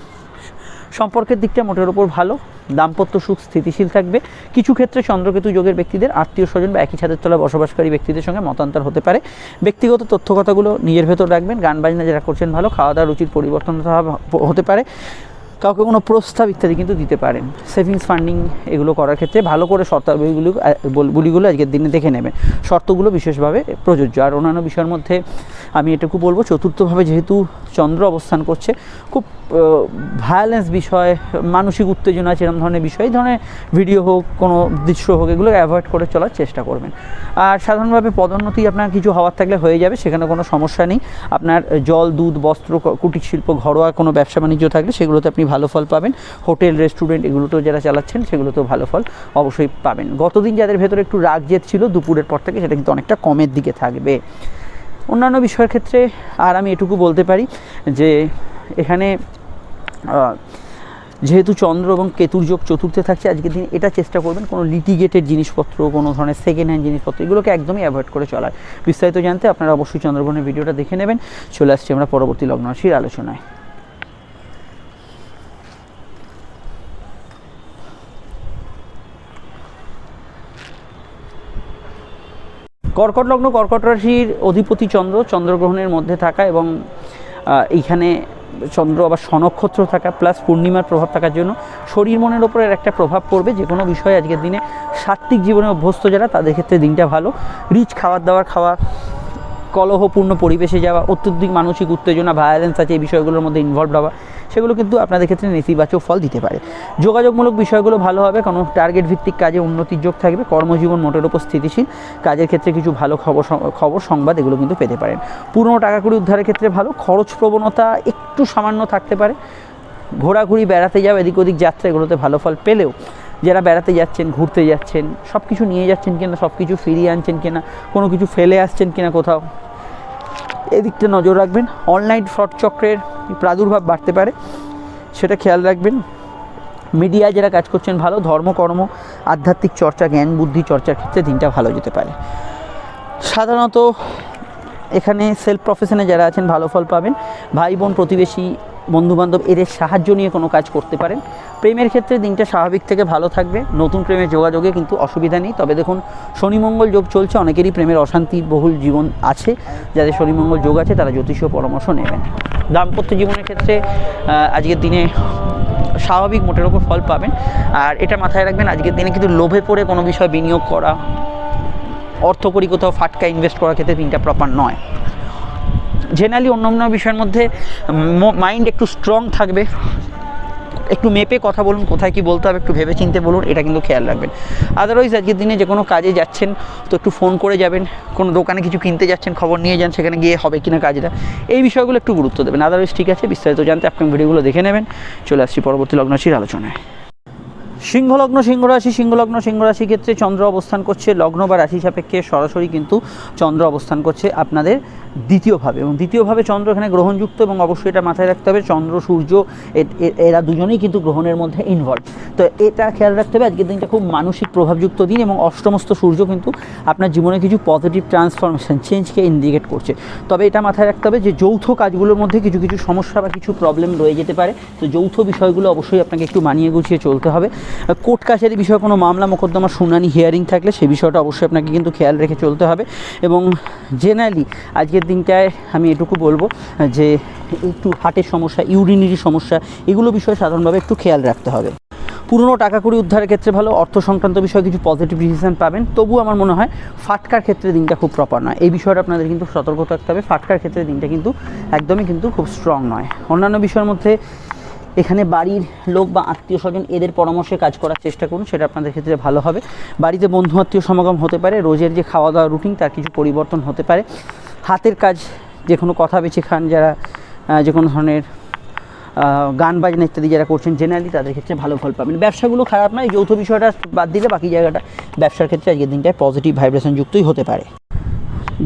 [SPEAKER 1] সম্পর্কের দিকটা মোটের ওপর ভালো, দাম্পত্য সুখ স্থিতিশীল থাকবে। কিছু ক্ষেত্রে চন্দ্রকেতু যোগের ব্যক্তিদের আত্মীয় স্বজন বা একই ছাদের তলায় বসবাসকারী ব্যক্তিদের সঙ্গে মতান্তর হতে পারে। ব্যক্তিগত তথ্যকথাগুলো নিজের ভেতর রাখবেন। গান বাজনা যারা করছেন ভালো, খাওয়া দাওয়ার রুচির পরিবর্তন হতে পারে। কাউকে কোনো প্রস্তাব ইত্যাদি কিন্তু দিতে পারেন। সেভিংস ফান্ডিং এগুলো করার ক্ষেত্রে ভালো করে শর্তাবলীগুলো আজকের দিনে দেখে নেবেন, শর্তগুলো বিশেষভাবে প্রযোজ্য। আর অন্যান্য বিষয়ের মধ্যে আমি এটুকু বলবো, চতুর্থভাবে যেহেতু চন্দ্র অবস্থান করছে, খুব ভায়োলেন্স বিষয়, মানসিক উত্তেজনা আছে এরকম ধরনের বিষয়, এই ধরনের ভিডিও হোক কোনো দৃশ্য হোক এগুলো অ্যাভয়েড করে চলার চেষ্টা করবেন। আর সাধারণভাবে পদোন্নতি আপনার কিছু হওয়ার থাকলে হয়ে যাবে, সেখানে কোনো সমস্যা নেই। আপনার জল দুধ বস্ত্র কুটির শিল্প ঘরোয়া কোনো ব্যবসা বাণিজ্য থাকলে সেগুলোতে আপনি ভালো ফল পাবেন। হোটেল রেস্টুরেন্ট এগুলোতেও যারা চালাচ্ছেন সেগুলোতেও ভালো ফল অবশ্যই পাবেন। গতদিন যাদের ভেতরে একটু রাগ জেদ ছিল দুপুরের পর থেকে, সেটা কিন্তু অনেকটা কমের দিকে থাকবে। অন্যান্য বিষয়ের ক্ষেত্রে আর আমি এটুকু বলতে পারি যে এখানে যেহেতু চন্দ্র এবং কেতুর যোগ চতুর্থে থাকছে আজকের দিন, এটা চেষ্টা করবেন কোনো লিটিগেটেড জিনিসপত্র, কোনো ধরনের সেকেন্ড হ্যান্ড জিনিসপত্র এগুলোকে একদমই অ্যাভয়েড করে চলার। বিস্তারিত জানতে আপনারা অবশ্যই চন্দ্রগ্রহণের ভিডিওটা দেখে নেবেন। চলে আসছি আমরা পরবর্তী লগ্ন রাশির আলোচনায়। কর্কট লগ্ন কর্কট রাশির অধিপতি চন্দ্র, চন্দ্রগ্রহণের মধ্যে থাকা এবং এইখানে চন্দ্র আবার স্বনক্ষত্র থাকা প্লাস পূর্ণিমার প্রভাব থাকার জন্য শরীর মনের ওপর একটা প্রভাব পড়বে। যে কোনো বিষয়ে আজকের দিনে সাত্ত্বিক জীবনে অভ্যস্ত যারা তাদের ক্ষেত্রে দিনটা ভালো। রিচ খাবার দাবার খাওয়া, কলহপূর্ণ পরিবেশে যাওয়া, অত্যধিক মানসিক উত্তেজনা ভায়োলেন্স আছে এই বিষয়গুলোর মধ্যে ইনভলভ হওয়া, সেগুলো কিন্তু আপনাদের ক্ষেত্রে নেতিবাচক ফল দিতে পারে। যোগাযোগমূলক বিষয়গুলো ভালো হবে, কোনো টার্গেট ভিত্তিক কাজে উন্নতির যোগ থাকবে। কর্মজীবন মোটের ওপর স্থিতিশীল, কাজের ক্ষেত্রে কিছু ভালো খবর সংবাদ এগুলো কিন্তু পেতে পারেন। পুরনো টাকা কড়ি উদ্ধারের ক্ষেত্রে ভালো। খরচ প্রবণতা একটু সামান্য থাকতে পারে। ঘোরাঘুরি বেড়াতে যাওয়া এদিক ওদিক যাত্রা এগুলোতে ভালো ফল পেলেও যারা বেড়াতে যাচ্ছেন ঘুরতে যাচ্ছেন সব কিছু নিয়ে যাচ্ছেন কিনা, সব কিছু ফিরিয়ে আনছেন কিনা, কোনো কিছু ফেলে আসছেন কিনা কোথাও, এদিকটা নজর রাখবেন। অনলাইন ফ্রড চক্রের প্রাদুর্ভাব বাড়তে পারে, সেটা খেয়াল রাখবেন। মিডিয়ায় যারা কাজ করছেন ভালো। ধর্মকর্ম আধ্যাত্মিক চর্চা জ্ঞান বুদ্ধি চর্চার ক্ষেত্রে দিনটা ভালো যেতে পারে। সাধারণত এখানে সেলফ প্রফেশনে যারা আছেন ভালো ফল পাবেন। ভাই বোন, প্রতিবেশী, বন্ধুবান্ধব এদের সাহায্য নিয়ে কোনো কাজ করতে পারেন। প্রেমের ক্ষেত্রে দিনটা স্বাভাবিক থেকে ভালো থাকবে। নতুন প্রেমের যোগাযোগে কিন্তু অসুবিধা নেই। তবে দেখুন, শনি মঙ্গল যোগ চলছে, অনেকেরই প্রেমের অশান্তি বহুল জীবন আছে। যাদের শনি মঙ্গল যোগ আছে তারা জ্যোতিষীয় পরামর্শ নেবেন। দাম্পত্য জীবনের ক্ষেত্রে আজকের দিনে স্বাভাবিক মোটের ওপর ফল পাবেন। আর এটা মাথায় রাখবেন, আজকের দিনে কিন্তু লোভে পড়ে কোনো বিষয় বিনিয়োগ করা, অর্থ করি কোথাও ফাটকা ইনভেস্ট করার ক্ষেত্রে দিনটা প্রপার নয়। জেনারেলি অন্য বিষয়ের মধ্যে মাইন্ড একটু স্ট্রং থাকবে। একটু মেপে কথা বলুন, কোথায় কী বলতে হবে একটু ভেবে চিনতে বলুন, এটা কিন্তু খেয়াল রাখবেন। আদারওয়াইজ আজকের দিনে যে কোনো কাজে যাচ্ছেন তো একটু ফোন করে যাবেন। কোনো দোকানে কিছু কিনতে যাচ্ছেন, খবর নিয়ে যান সেখানে গিয়ে হবে কিনা কাজটা, এই বিষয়গুলো একটু গুরুত্ব দেবেন। আদারওয়াইজ ঠিক আছে। বিস্তারিত জানতে আপনি ভিডিওগুলো দেখে নেবেন। চলে আসছি পরবর্তী লগ্ন রাশির আলোচনায়। সিংহলগ্ন, সিংহরাশি ক্ষেত্রে চন্দ্র অবস্থান করছে লগ্ন বা রাশি সাপেক্ষে সরাসরি কিন্তু চন্দ্র অবস্থান করছে আপনাদের দ্বিতীয়ভাবে, এবং দ্বিতীয়ভাবে চন্দ্র এখানে গ্রহণযুক্ত। এবং অবশ্যই এটা মাথায় রাখতে হবে, চন্দ্র সূর্য এরা দুজনেই কিন্তু গ্রহণের মধ্যে ইনভলভ। তো এটা খেয়াল রাখতে হবে। আজকের দিনটা খুব মানসিক প্রভাবযুক্ত দিন, এবং অষ্টমস্ত সূর্য কিন্তু আপনার জীবনে কিছু পজিটিভ ট্রান্সফরমেশন, চেঞ্জকে ইন্ডিকেট করছে। তবে এটা মাথায় রাখতে হবে যে যৌথ কাজগুলোর মধ্যে কিছু সমস্যা বা কিছু প্রবলেম রয়ে যেতে পারে। তো যৌথ বিষয়গুলো অবশ্যই আপনাকে একটু মানিয়ে গুছিয়ে চলতে হবে। কোর্ট কাছারি বিষয়ে কোনো মামলা মোকদ্দমা শুনানি হিয়ারিং থাকলে সেই বিষয়টা অবশ্যই আপনাকে কিন্তু খেয়াল রেখে চলতে হবে। এবং জেনারেলি আজকের দিনটায় আমি এটুকু বলবো যে একটু হার্টের সমস্যা, ইউরিনারি সমস্যা, এগুলো বিষয়ে সাধারণভাবে একটু খেয়াল রাখতে হবে। পুরনো টাকা কড়ি উদ্ধারের ক্ষেত্রে ভালো, অর্থ সংক্রান্ত বিষয়ে কিছু পজিটিভ ডিসিশন পাবেন। তবু আমার মনে হয় ফাটকার ক্ষেত্রে দিনটা খুব প্রপার নয়। এই বিষয়টা আপনাদের কিন্তু সতর্ক থাকতে হবে। ফাটকার ক্ষেত্রে দিনটা কিন্তু একদমই কিন্তু খুব স্ট্রং নয়। অন্যান্য বিষয়ের মধ্যে এখানে বাড়ির লোক বা আত্মীয় স্বজন এদের পরামর্শে কাজ করার চেষ্টা করুন, সেটা আপনাদের ক্ষেত্রে ভালো হবে। বাড়িতে বন্ধু আত্মীয় সমাগম হতে পারে। রোজের যে খাওয়া দাওয়া রুটিন তার কিছু পরিবর্তন হতে পারে। হাতের কাজ, যে কোনো কথা বেছে খান যারা, যে কোনো ধরনের গান বাজনা ইত্যাদি যারা করছেন জেনারেলি তাদের ক্ষেত্রে ভালো ফল পাবেন। ব্যবসাগুলো খারাপ নয়, যৌথ বিষয়টা বাদ দিলে বাকি জায়গাটা ব্যবসার ক্ষেত্রে আজকের দিনটায় পজিটিভ ভাইব্রেশন যুক্তই হতে পারে।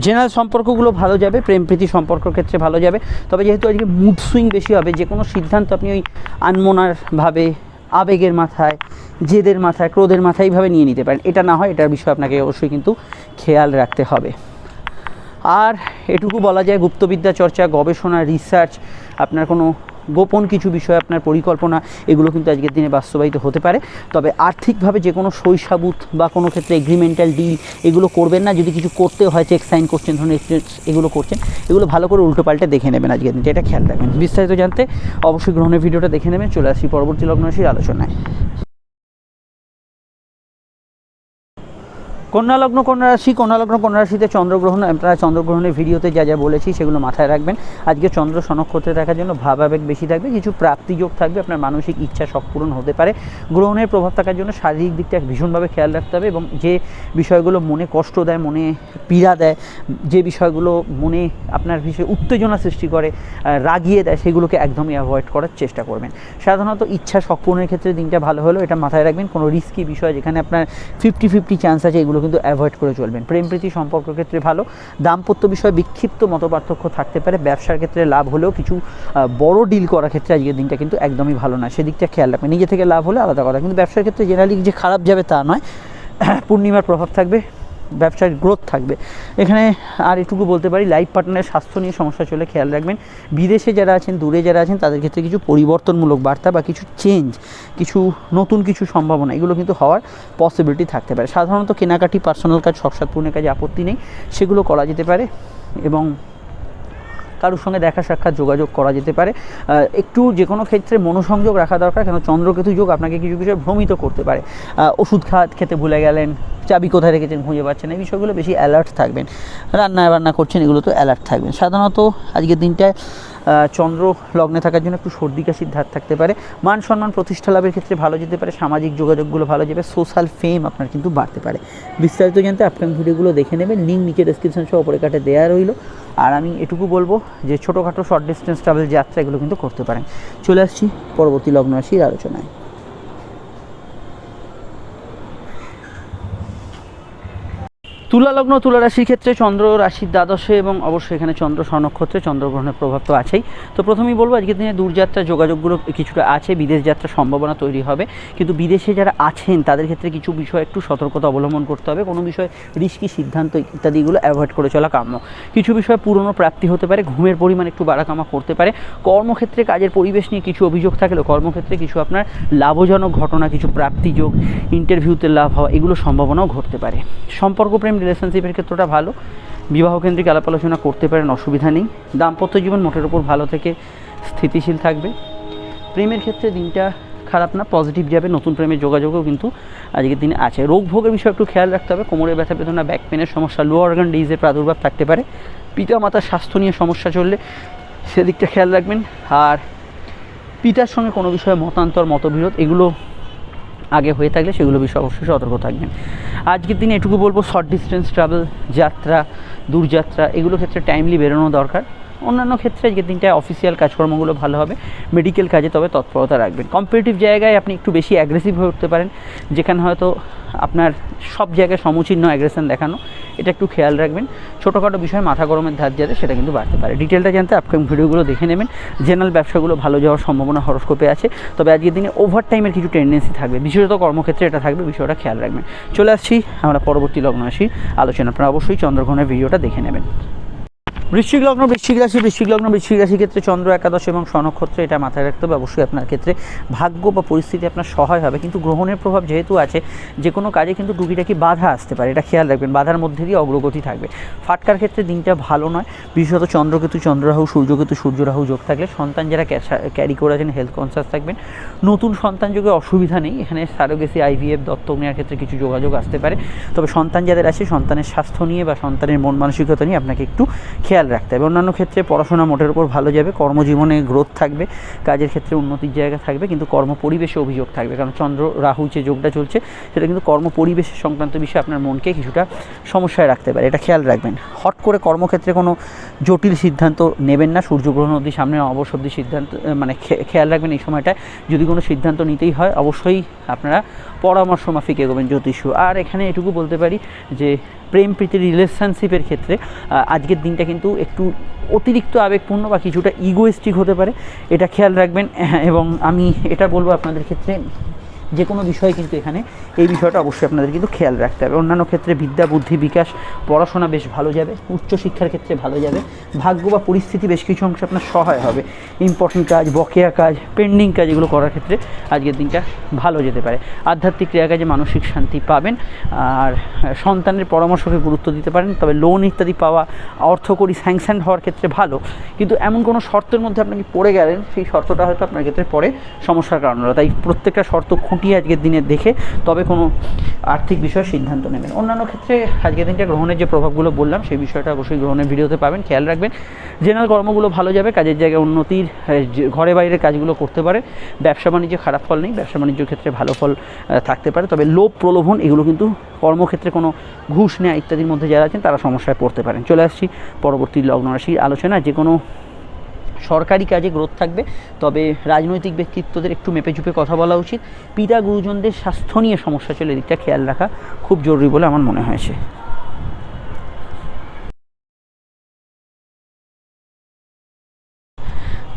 [SPEAKER 1] জেনারেল সম্পর্কগুলো ভালো যাবে, প্রেম প্রীতি সম্পর্কের ক্ষেত্রে ভালো যাবে। তবে যেহেতু আজকে মুড সুইং বেশি হবে, যে কোনো সিদ্ধান্ত আপনি ওই আনমনারভাবে, আবেগের মাথায়, জেদের মাথায়, ক্রোধের মাথায় এইভাবে নিয়ে নিতে পারেন। এটা না হয়, এটার বিষয়ে আপনাকে অবশ্যই কিন্তু খেয়াল রাখতে হবে। আর এটুকু বলা যায়, গুপ্তবিদ্যা চর্চা, গবেষণা, রিসার্চ, আপনার কোনো গোপন কিছু বিষয়, আপনার পরিকল্পনা, এগুলো কিন্তু আজকের দিনে বাস্তবায়িত হতে পারে। তবে আর্থিকভাবে যে কোনো সইসাবুত বা কোনো ক্ষেত্রে এগ্রিমেন্টাল ডিল এগুলো করবেন না। যদি কিছু করতে হয়, চেক সাইন করছেন, ধরুন এগুলো করছেন, এগুলো ভালো করে উল্টো পাল্টে দেখে নেবেন আজকের দিনটা, এটা খেয়াল রাখবেন। বিস্তারিত জানতে অবশ্যই গ্রহণের ভিডিওটা দেখে নেবেন। চলে আসি পরবর্তী লগ্ন রাশির আলোচনায়। কন্যা লগ্ন, কন্যা রাশিতে চন্দ্রগ্রহণ। আপনারা চন্দ্রগ্রহণের ভিডিওতে যা যা বলেছি সেগুলো মাথায় রাখবেন। আজকে চন্দ্র নক্ষত্রে দেখার জন্য ভাবাবেগ বেশি থাকবে, কিছু প্রাপ্তিযোগ থাকবে, আপনার মানসিক ইচ্ছা শখ পূরণ হতে পারে। গ্রহণের প্রভাব থাকার জন্য শারীরিক দিকটা ভীষণভাবে খেয়াল রাখতে হবে, এবং যে বিষয়গুলো মনে কষ্ট দেয়, মনে পীড়া দেয়, যে বিষয়গুলো মনে আপনার বিষয়ে উত্তেজনা সৃষ্টি করে, রাগিয়ে দেয়, সেগুলোকে একদমই অ্যাভয়েড করার চেষ্টা করবেন। সাধারণত ইচ্ছা শখ পূরণের ক্ষেত্রে দিনটা ভালো হলো, এটা মাথায় রাখবেন। কোনো রিস্কি বিষয় যেখানে আপনার 50-50 চান্স আছে, এগুলো কিন্তু অ্যাভয়েড করে চলবেন। প্রেম প্রীতি সম্পর্কের ক্ষেত্রে ভালো। দাম্পত্য বিষয়ে বিক্ষিপ্ত মতপার্থক্য থাকতে পারে। ব্যবসার ক্ষেত্রে লাভ হলেও কিছু বড় ডিল করার ক্ষেত্রে আজকের দিনটা কিন্তু একদমই ভালো না, সেদিকটা খেয়াল রাখবেন। নিজে থেকে লাভ হলে আলাদা কথা, কিন্তু ব্যবসার ক্ষেত্রে জেনারেলি যে খারাপ যাবে তা নয়। পূর্ণিমার প্রভাব থাকবে, ব্যবসার গ্রোথ থাকবে। এখানে আর এটুকু বলতে পারি, লাইফ পার্টনারের স্বাস্থ্য নিয়ে সমস্যা চলে, খেয়াল রাখবেন। বিদেশে যারা আছেন, দূরে যারা আছেন, তাদের ক্ষেত্রে কিছু পরিবর্তনমূলক বার্তা বা কিছু চেঞ্জ, কিছু নতুন কিছু সম্ভাবনা, এগুলো কিন্তু হওয়ার পসিবিলিটি থাকতে পারে। সাধারণত কেনাকাটি, পার্সোনাল কাজ, শখ পূরণের কাজে আপত্তি নেই, সেগুলো করা যেতে পারে। এবং কারোর সঙ্গে দেখা সাক্ষাৎ যোগাযোগ করা যেতে পারে। একটু যে কোনো ক্ষেত্রে মনোসংযোগ রাখা দরকার, কেন চন্দ্রকেতু যোগ আপনাকে কিছু বিষয়ে ভ্রমিত করতে পারে। ওষুধ খেতে ভুলে গেলেন, চাবি কোথায় রেখেছেন খুঁজে পাচ্ছেন, এই বিষয়গুলো বেশি অ্যালার্ট থাকবেন। রান্না করছেন, এগুলো তো অ্যালার্ট থাকবেন। সাধারণত আজকের দিনটায় চন্দ্র লগ্নে থাকার জন্য একটু সর্দি কাশির ধার থাকতে পারে। মান সম্মান প্রতিষ্ঠা লাভের ক্ষেত্রে ভালো যেতে পারে। সামাজিক যোগাযোগগুলো ভালো যাবে। সোশ্যাল ফেম আপনার কিন্তু বাড়তে পারে। বিস্তারিত জানতে আপকামিং ভিডিওগুলো দেখে নেবেন, লিঙ্ক নিচে ডেসক্রিপশন সহ উপরে কাটে দেওয়া রইল। আর আমি এটুকু বলবো যে ছোটোখাটো শর্ট ডিস্টেন্স ট্রাভেল যাত্রা এগুলো কিন্তু করতে পারেন। চলে আসছি পরবর্তী লগ্ন রাশির আলোচনায়।
[SPEAKER 2] তুলা লগ্ন তুলা রাশির ক্ষেত্রে চন্দ্র রাশির দ্বাদশে এবং অবশ্যই এখানে চন্দ্র স্বনক্ষত্রে চন্দ্রগ্রহণের প্রভাব তো আছেই। তো প্রথমেই বলবো আজকের দিনে দূরযাত্রা যোগাযোগগুলো কিছুটা আছে, বিদেশ যাত্রার সম্ভাবনা তৈরি হবে, কিন্তু বিদেশে যারা আছেন তাদের ক্ষেত্রে কিছু বিষয় একটু সতর্কতা অবলম্বন করতে হবে। কোনো বিষয়ে রিস্কি সিদ্ধান্ত ইত্যাদিগুলো অ্যাভয়েড করে চলা কাম্য। কিছু বিষয়ে পুরনো প্রাপ্তি হতে পারে, ঘুমের পরিমাণ একটু বাড়াকামা করতে পারে। কর্মক্ষেত্রে কাজের পরিবেশ নিয়ে কিছু অভিযোগ থাকলেও কর্মক্ষেত্রে কিছু আপনার লাভজনক ঘটনা, কিছু প্রাপ্তিযোগ, ইন্টারভিউতে লাভ হওয়া, এগুলো সম্ভাবনাও ঘটতে পারে। সম্পর্ক, প্রেম, রিলেশনশিপের ক্ষেত্রটা ভালো, বিবাহকেন্দ্রিক আলাপ আলোচনা করতে পারেন, অসুবিধা নেই। দাম্পত্য জীবন মোটের ওপর ভালো থেকে স্থিতিশীল থাকবে। প্রেমের ক্ষেত্রে দিনটা খারাপ না, পজিটিভ যাবে, নতুন প্রেমের যোগাযোগও কিন্তু আজকের দিনে আছে। রোগ ভোগের বিষয়ে একটু খেয়াল রাখতে হবে, কোমরের ব্যথা বেদনা, ব্যাক পেনের সমস্যা, লো অর্গান ডিজিজের প্রাদুর্ভাব থাকতে পারে। পিতা মাতার স্বাস্থ্য নিয়ে সমস্যা চললে সেদিকটা খেয়াল রাখবেন। আর পিতার সঙ্গে কোনো বিষয়ে মতান্তর, মতবিরোধ এগুলো আগে হয়ে থাকলে সেগুলো বিষয়ে অবশ্যই সতর্ক থাকবেন। আজকের দিনে এটুকু বলবো, শর্ট ডিস্টেন্স ট্রাভেল, যাত্রা, দূরযাত্রা এগুলো ক্ষেত্রে টাইমলি বেরোনো দরকার। অন্যান্য ক্ষেত্রে আজকের দিনটায় অফিসিয়াল কাজকর্মগুলো ভালো হবে, মেডিকেল কাজে তবে তৎপরতা রাখবেন। কম্পিটিটিভ জায়গায় আপনি একটু বেশি অ্যাগ্রেসিভ হয়ে উঠতে পারেন, যেখানে হয়তো আপনার সব জায়গায় সমুচিত অ্যাগ্রেশন দেখানো, এটা একটু খেয়াল রাখবেন। ছোটোখাটো বিষয়ে মাথা গরমের ধার যাতে সেটা কিন্তু বাড়তে পারে। ডিটেলটা জানতে আপকামিং ভিডিওগুলো দেখে নেবেন। জেনারেল ব্যবসাগুলো ভালো যাওয়ার সম্ভাবনা হরস্কোপে আছে, তবে আজকের দিনে ওভার টাইমের কিছু টেন্ডেন্সি থাকবে, বিশেষত কর্মক্ষেত্রে এটা থাকবে, বিষয়টা খেয়াল রাখবেন। চলে আসছি আমরা পরবর্তী লগ্ন রাশির আলোচনা। আপনারা অবশ্যই চন্দ্রগ্রহণের ভিডিওটা দেখে নেবেন। বৃশ্চিক লগ্ন, বৃশ্চিক রাশির ক্ষেত্রে চন্দ্র একাদশ এবং স্বনক্ষত্রে, এটা মাথায় রাখতে হবে। অবশ্যই আপনার ক্ষেত্রে ভাগ্য বা পরিস্থিতি আপনার সহায় হবে, কিন্তু গ্রহণের প্রভাব যেহেতু আছে, যে কোনো কাজে কিন্তু টুকিটাকি বাধা আসতে পারে, এটা খেয়াল রাখবেন। বাধার মধ্যে দিয়ে অগ্রগতি থাকবে। ফাটকার ক্ষেত্রে দিনটা ভালো নয়, বিশেষত চন্দ্রকেতু চন্দ্ররাহু, সূর্যকেতু সূর্যরাহু যোগ থাকলে সন্তান যারা ক্যারি করে আছেন হেলথ কনসাস থাকবেন। নতুন সন্তান যোগে অসুবিধা নেই, এখানে সারোগেসি, আইভিএফ, দত্তক নেওয়ার ক্ষেত্রে কিছু যোগাযোগ আসতে পারে, তবে সন্তান যাদের আছে সন্তানের স্বাস্থ্য নিয়ে বা সন্তানের মন মানসিকতা নিয়ে আপনাকে একটু খেয়াল রাখতে হবে। অন্যান্য ক্ষেত্রে পড়াশোনা মোটের উপর ভালো যাবে, কর্মজীবনে গ্রোথ থাকবে, কাজের ক্ষেত্রে উন্নতির জায়গা থাকবে, কিন্তু কর্ম পরিবেশে অভিযোগ থাকবে, কারণ চন্দ্র রাহু যে যোগটা চলছে সেটা কিন্তু কর্ম পরিবেশের সংক্রান্ত বিষয়ে আপনার মনকে কিছুটা সমস্যায় রাখতে পারে, এটা খেয়াল রাখবেন। হট করে কর্মক্ষেত্রে কোনো জটিল সিদ্ধান্ত নেবেন না, সূর্যগ্রহণ অবধি, সামনে অবশ্য অবধি সিদ্ধান্ত মানে খেয়াল রাখবেন এই সময়টায়। যদি কোনো সিদ্ধান্ত নিতেই হয় অবশ্যই আপনারা পরামর্শ মাফিক এগোবেন জ্যোতিষ। আর এখানে এটুকু বলতে পারি যে প্রেম প্রীতি রিলেশনশিপের ক্ষেত্রে আজকের দিনটা কিন্তু একটু অতিরিক্ত আবেগপূর্ণ বা কিছুটা ইগোয়েস্টিক হতে পারে, এটা খেয়াল রাখবেন। এবং আমি এটা বলবো আপনাদের ক্ষেত্রে যে কোনো বিষয় কিন্তু এখানে এই বিষয়টা অবশ্যই আপনাদের কিন্তু খেয়াল রাখতে হবে। অন্যান্য ক্ষেত্রে বিদ্যা বুদ্ধি বিকাশ, পড়াশোনা বেশ ভালো যাবে, উচ্চশিক্ষার ক্ষেত্রে ভালো যাবে, ভাগ্য বা পরিস্থিতি বেশ কিছু অংশে আপনার সহায় হবে। ইম্পর্টেন্ট কাজ, বকেয়া কাজ, পেন্ডিং কাজ এগুলো করার ক্ষেত্রে আজকের দিনটা ভালো যেতে পারে। আধ্যাত্মিক ক্রিয়া কাজে মানসিক শান্তি পাবেন, আর সন্তানের পরামর্শকে গুরুত্ব দিতে পারেন। তবে লোন ইত্যাদি পাওয়া, অর্থকরী স্যাংশন হওয়ার ক্ষেত্রে ভালো, কিন্তু এমন কোনো শর্তের মধ্যে আপনি পড়ে গেলেন সেই শর্তটা হয়তো আপনার ক্ষেত্রে পরে সমস্যার কারণ হলো। তাই প্রত্যেকটা শর্ত খুঁটিয়ে আজকের দিনে দেখে তবে কোনো আর্থিক বিষয়ে সিদ্ধান্ত নেবেন। অন্যান্য ক্ষেত্রে আজকের দিনটা গ্রহণের যে প্রভাবগুলো বললাম সেই বিষয়টা অবশ্যই গ্রহণের ভিডিওতে পাবেন, খেয়াল রাখবেন। জেনারেল কর্মগুলো ভালো যাবে, কাজের জায়গায় উন্নতির, ঘরে বাইরের কাজগুলো করতে পারে। ব্যবসা বাণিজ্যে খারাপ ফল নেই, ব্যবসা বাণিজ্যের ক্ষেত্রে ভালো ফল থাকতে পারে, তবে লোভ প্রলোভন এগুলো কিন্তু কর্মক্ষেত্রে কোনো ঘুষ নেওয়া ইত্যাদির মধ্যে যারা আছেন তারা সমস্যায় পড়তে পারেন। চলে আসছি পরবর্তী লগ্ন রাশির আলোচনা। যে কোনো সরকারি কাজে গ্রোথ থাকবে, তবে রাজনৈতিক ব্যক্তিত্বদের একটু মেপে চুপে কথা বলা উচিত। পিতা গুরুজনদের স্বাস্থ্য নিয়ে সমস্যা চলে, এদিকটা খেয়াল রাখা খুব জরুরি বলে আমার মনে হয়েছে।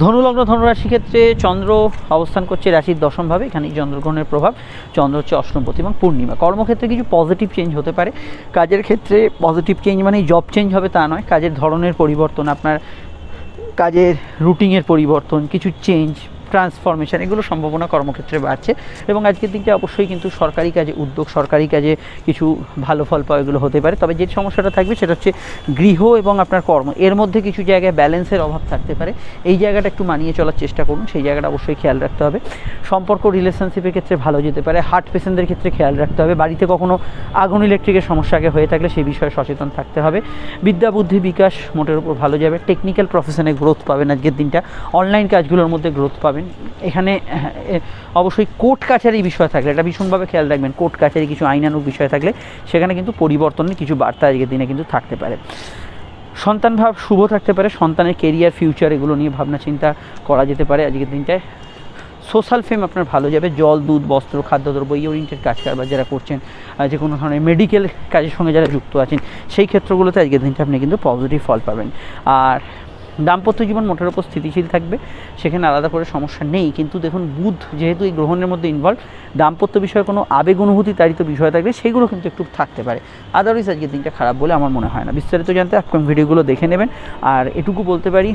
[SPEAKER 2] ধনুলগ্ন ধনুরাশি ক্ষেত্রে চন্দ্র অবস্থান করছে রাশির দশমভাবে, এখানেই চন্দ্রগ্রহণের প্রভাব। চন্দ্র হচ্ছে অষ্টমপতি এবং পূর্ণিমা। কর্মক্ষেত্রে কিছু পজিটিভ চেঞ্জ হতে পারে, কাজের ক্ষেত্রে পজিটিভ চেঞ্জ মানে জব চেঞ্জ হবে তা নয়, কাজের ধরনের পরিবর্তন, আপনার কাজের রুটিনের পরিবর্তন, কিছু চেঞ্জ, ট্রান্সফরমেশন এগুলো সম্ভাবনা কর্মক্ষেত্রে বাড়ছে। এবং আজকের দিনটা অবশ্যই কিন্তু সরকারি কাজে উদ্যোগ, সরকারি কাজে কিছু ভালো ফল পাওয়া এগুলো হতে পারে। তবে যে সমস্যাটা থাকবে সেটা হচ্ছে গৃহ এবং আপনার কর্ম, এর মধ্যে কিছু জায়গায় ব্যালেন্সের অভাব থাকতে পারে, এই জায়গাটা একটু মানিয়ে চলার চেষ্টা করুন, সেই জায়গাটা অবশ্যই খেয়াল রাখতে হবে। সম্পর্ক রিলেশনশিপের ক্ষেত্রে ভালো যেতে পারে, হার্ট পেশেন্টদের ক্ষেত্রে খেয়াল রাখতে হবে। বাড়িতে কখনো আগুন ইলেকট্রিকের সমস্যা আগে হয়ে থাকলে সেই বিষয়ে সচেতন থাকতে হবে। বিদ্যা বুদ্ধি বিকাশ মোটের উপর ভালো যাবে, টেকনিক্যাল প্রফেশনে গ্রোথ পাবেন আজকের দিনটা, অনলাইন কাজগুলোর মধ্যে গ্রোথ পাবেন। এখানে অবশ্যই কোর্ট কাছারি বিষয় থাকলে এটা ভীষণভাবে খেয়াল রাখবেন, কোর্ট কাছারি কিছু আইনানুগ বিষয় থাকলে সেখানে কিন্তু পরিবর্তনের কিছু বার্তা আজকের দিনে কিন্তু থাকতে পারে। সন্তান ভাব শুভ থাকতে পারে, সন্তানের কেরিয়ার ফিউচার এগুলো নিয়ে ভাবনা চিন্তা করা যেতে পারে আজকের দিনটায়। সোশ্যাল ফেম আপনার ভালো যাবে, জল, দুধ, বস্ত্র, খাদ্যদ্রব্য এই ওরিয়েন্টেড কাজ কারবার যারা করছেন, যে কোনো ধরনের মেডিকেল কাজের সঙ্গে যারা যুক্ত আছেন, সেই ক্ষেত্রগুলোতে আজকের দিনটা আপনি কিন্তু পজিটিভ ফল পাবেন। আর দাম্পত্য জীবন মোটের ওপর স্থিতিশীল থাকবে, সেখানে আলাদা করে সমস্যা নেই। কিন্তু দেখুন, বুধ যেহেতু এই গ্রহণের মধ্যে ইনভলভ, দাম্পত্য বিষয়ে কোনো আবেগ অনুভূতি তাড়িত বিষয় থাকলে সেইগুলো কিন্তু একটু থাকতে পারে। আদারওয়াইজ আজকের দিনটা খারাপ বলে আমার মনে হয় না। বিস্তারিত জানতে আপকামিং ভিডিওগুলো দেখে নেবেন। আর এটুকু বলতে পারি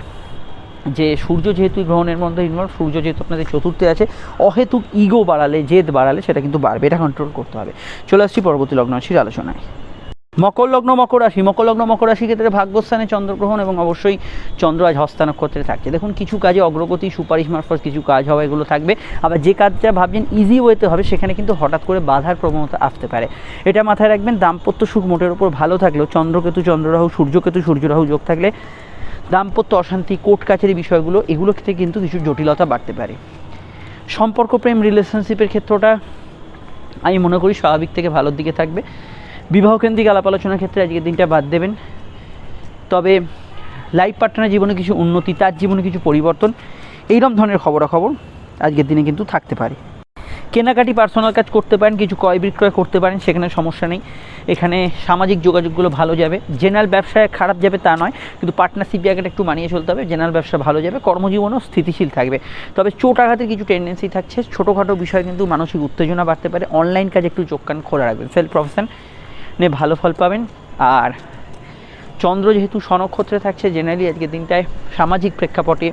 [SPEAKER 2] যে সূর্য যেহেতু গ্রহণের মধ্যে ইনভলভ, সূর্য যেহেতু আপনাদের চতুর্থে আছে, অহেতুক ইগো বাড়ালে, জেদ বাড়ালে সেটা কিন্তু বাড়বে, এটা কন্ট্রোল করতে হবে। চলে আসছি পরবর্তী লগ্ন রাশির আলোচনায়। মকর লগ্ন মকর রাশি, মকর লগ্ন মকর রাশি ক্ষেত্রে ভাগ্যস্থানে চন্দ্রগ্রহণ এবং অবশ্যই চন্দ্র আজ হস্তা নক্ষত্রে থাকছে। দেখুন, কিছু কাজে অগ্রগতি, সুপারিশ মারফত কিছু কাজ হওয়া, এগুলো থাকবে। আবার যে কাজটা ভাবছেন ইজি ওয়েতে হবে, সেখানে কিন্তু হঠাৎ করে বাধার প্রবণতা আসতে পারে, এটা মাথায় রাখবেন। দাম্পত্য সুখ মোটের উপর ভালো থাকলেও চন্দ্রকেতু চন্দ্ররাহু, সূর্যকেতু সূর্যরাহু যোগ থাকলে দাম্পত্য অশান্তি, কোর্ট কাছারি বিষয়গুলো, এগুলো ক্ষেত্রে কিন্তু কিছু জটিলতা বাড়তে পারে। সম্পর্ক, প্রেম, রিলেশনশিপের ক্ষেত্রটা আমি মনে করি স্বাভাবিক থেকে ভালোর দিকে থাকবে। বিবাহকেন্দ্রিক আলাপ আলোচনার ক্ষেত্রে আজকের দিনটা বাদ দেবেন। তবে লাইফ পার্টনারের জীবনে কিছু উন্নতি, তার জীবনে কিছু পরিবর্তন, এইরকম ধরনের খবরাখবর আজকের দিনে কিন্তু থাকতে পারে। কেনাকাটি, পার্সোনাল কাজ করতে পারেন, কিছু ক্রয় বিক্রয় করতে পারেন, সেখানে সমস্যা নেই। এখানে সামাজিক যোগাযোগগুলো ভালো যাবে। জেনারেল ব্যবসায় খারাপ যাবে তা নয়, কিন্তু পার্টনারশিপ জায়গাটা একটু মানিয়ে চলতে হবে। জেনারেল ব্যবসা ভালো যাবে, কর্মজীবনও স্থিতিশীল থাকবে। তবে চোট আঘাতের কিছু টেন্ডেন্সি থাকছে, ছোটোখাটো বিষয়ে কিন্তু মানসিক উত্তেজনা বাড়তে পারে। অনলাইন কাজে একটু চোখ কান খোলা রাখবেন, সেলফ প্রফেশন নিয়ে ভালো ফল পাবেন। আর চন্দ্র যেহেতু স্বনক্ষত্রে থাকছে, জেনারেলি আজকের দিনটায় সামাজিক প্রেক্ষাপটে,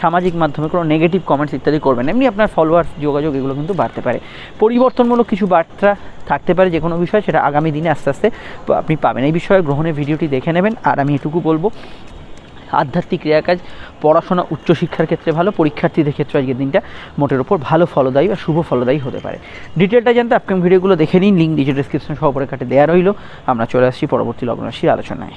[SPEAKER 2] সামাজিক মাধ্যমে কোনো নেগেটিভ কমেন্টস ইত্যাদি করবেন, এমনি আপনার ফলোয়ার্স, যোগাযোগ এগুলো কিন্তু বাড়তে পারে। পরিবর্তনমূলক কিছু বার্তা থাকতে পারে যে কোনো বিষয়, সেটা আগামী দিনে আস্তে আস্তে আপনি পাবেন। এই বিষয়ে গ্রহণের ভিডিওটি দেখে নেবেন। আর আমি এটুকু বলবো, আধ্যাত্মিক ক্রিয়াকাজ, পড়াশোনা, উচ্চশিক্ষার ক্ষেত্রে ভালো, পরীক্ষার্থীদের ক্ষেত্রে আজকের দিনটা মোটের ওপর ভালো ফলদায়ী বা শুভ ফলদায়ী হতে পারে। ডিটেলটা জানতে আপকামিং ভিডিওগুলো দেখে নিন, লিঙ্ক নিচে ডেসক্রিপশন সহ উপরে কাটে দেওয়া রইল। আমরা চলে আসছি পরবর্তী লগ্ন রাশির আলোচনায়।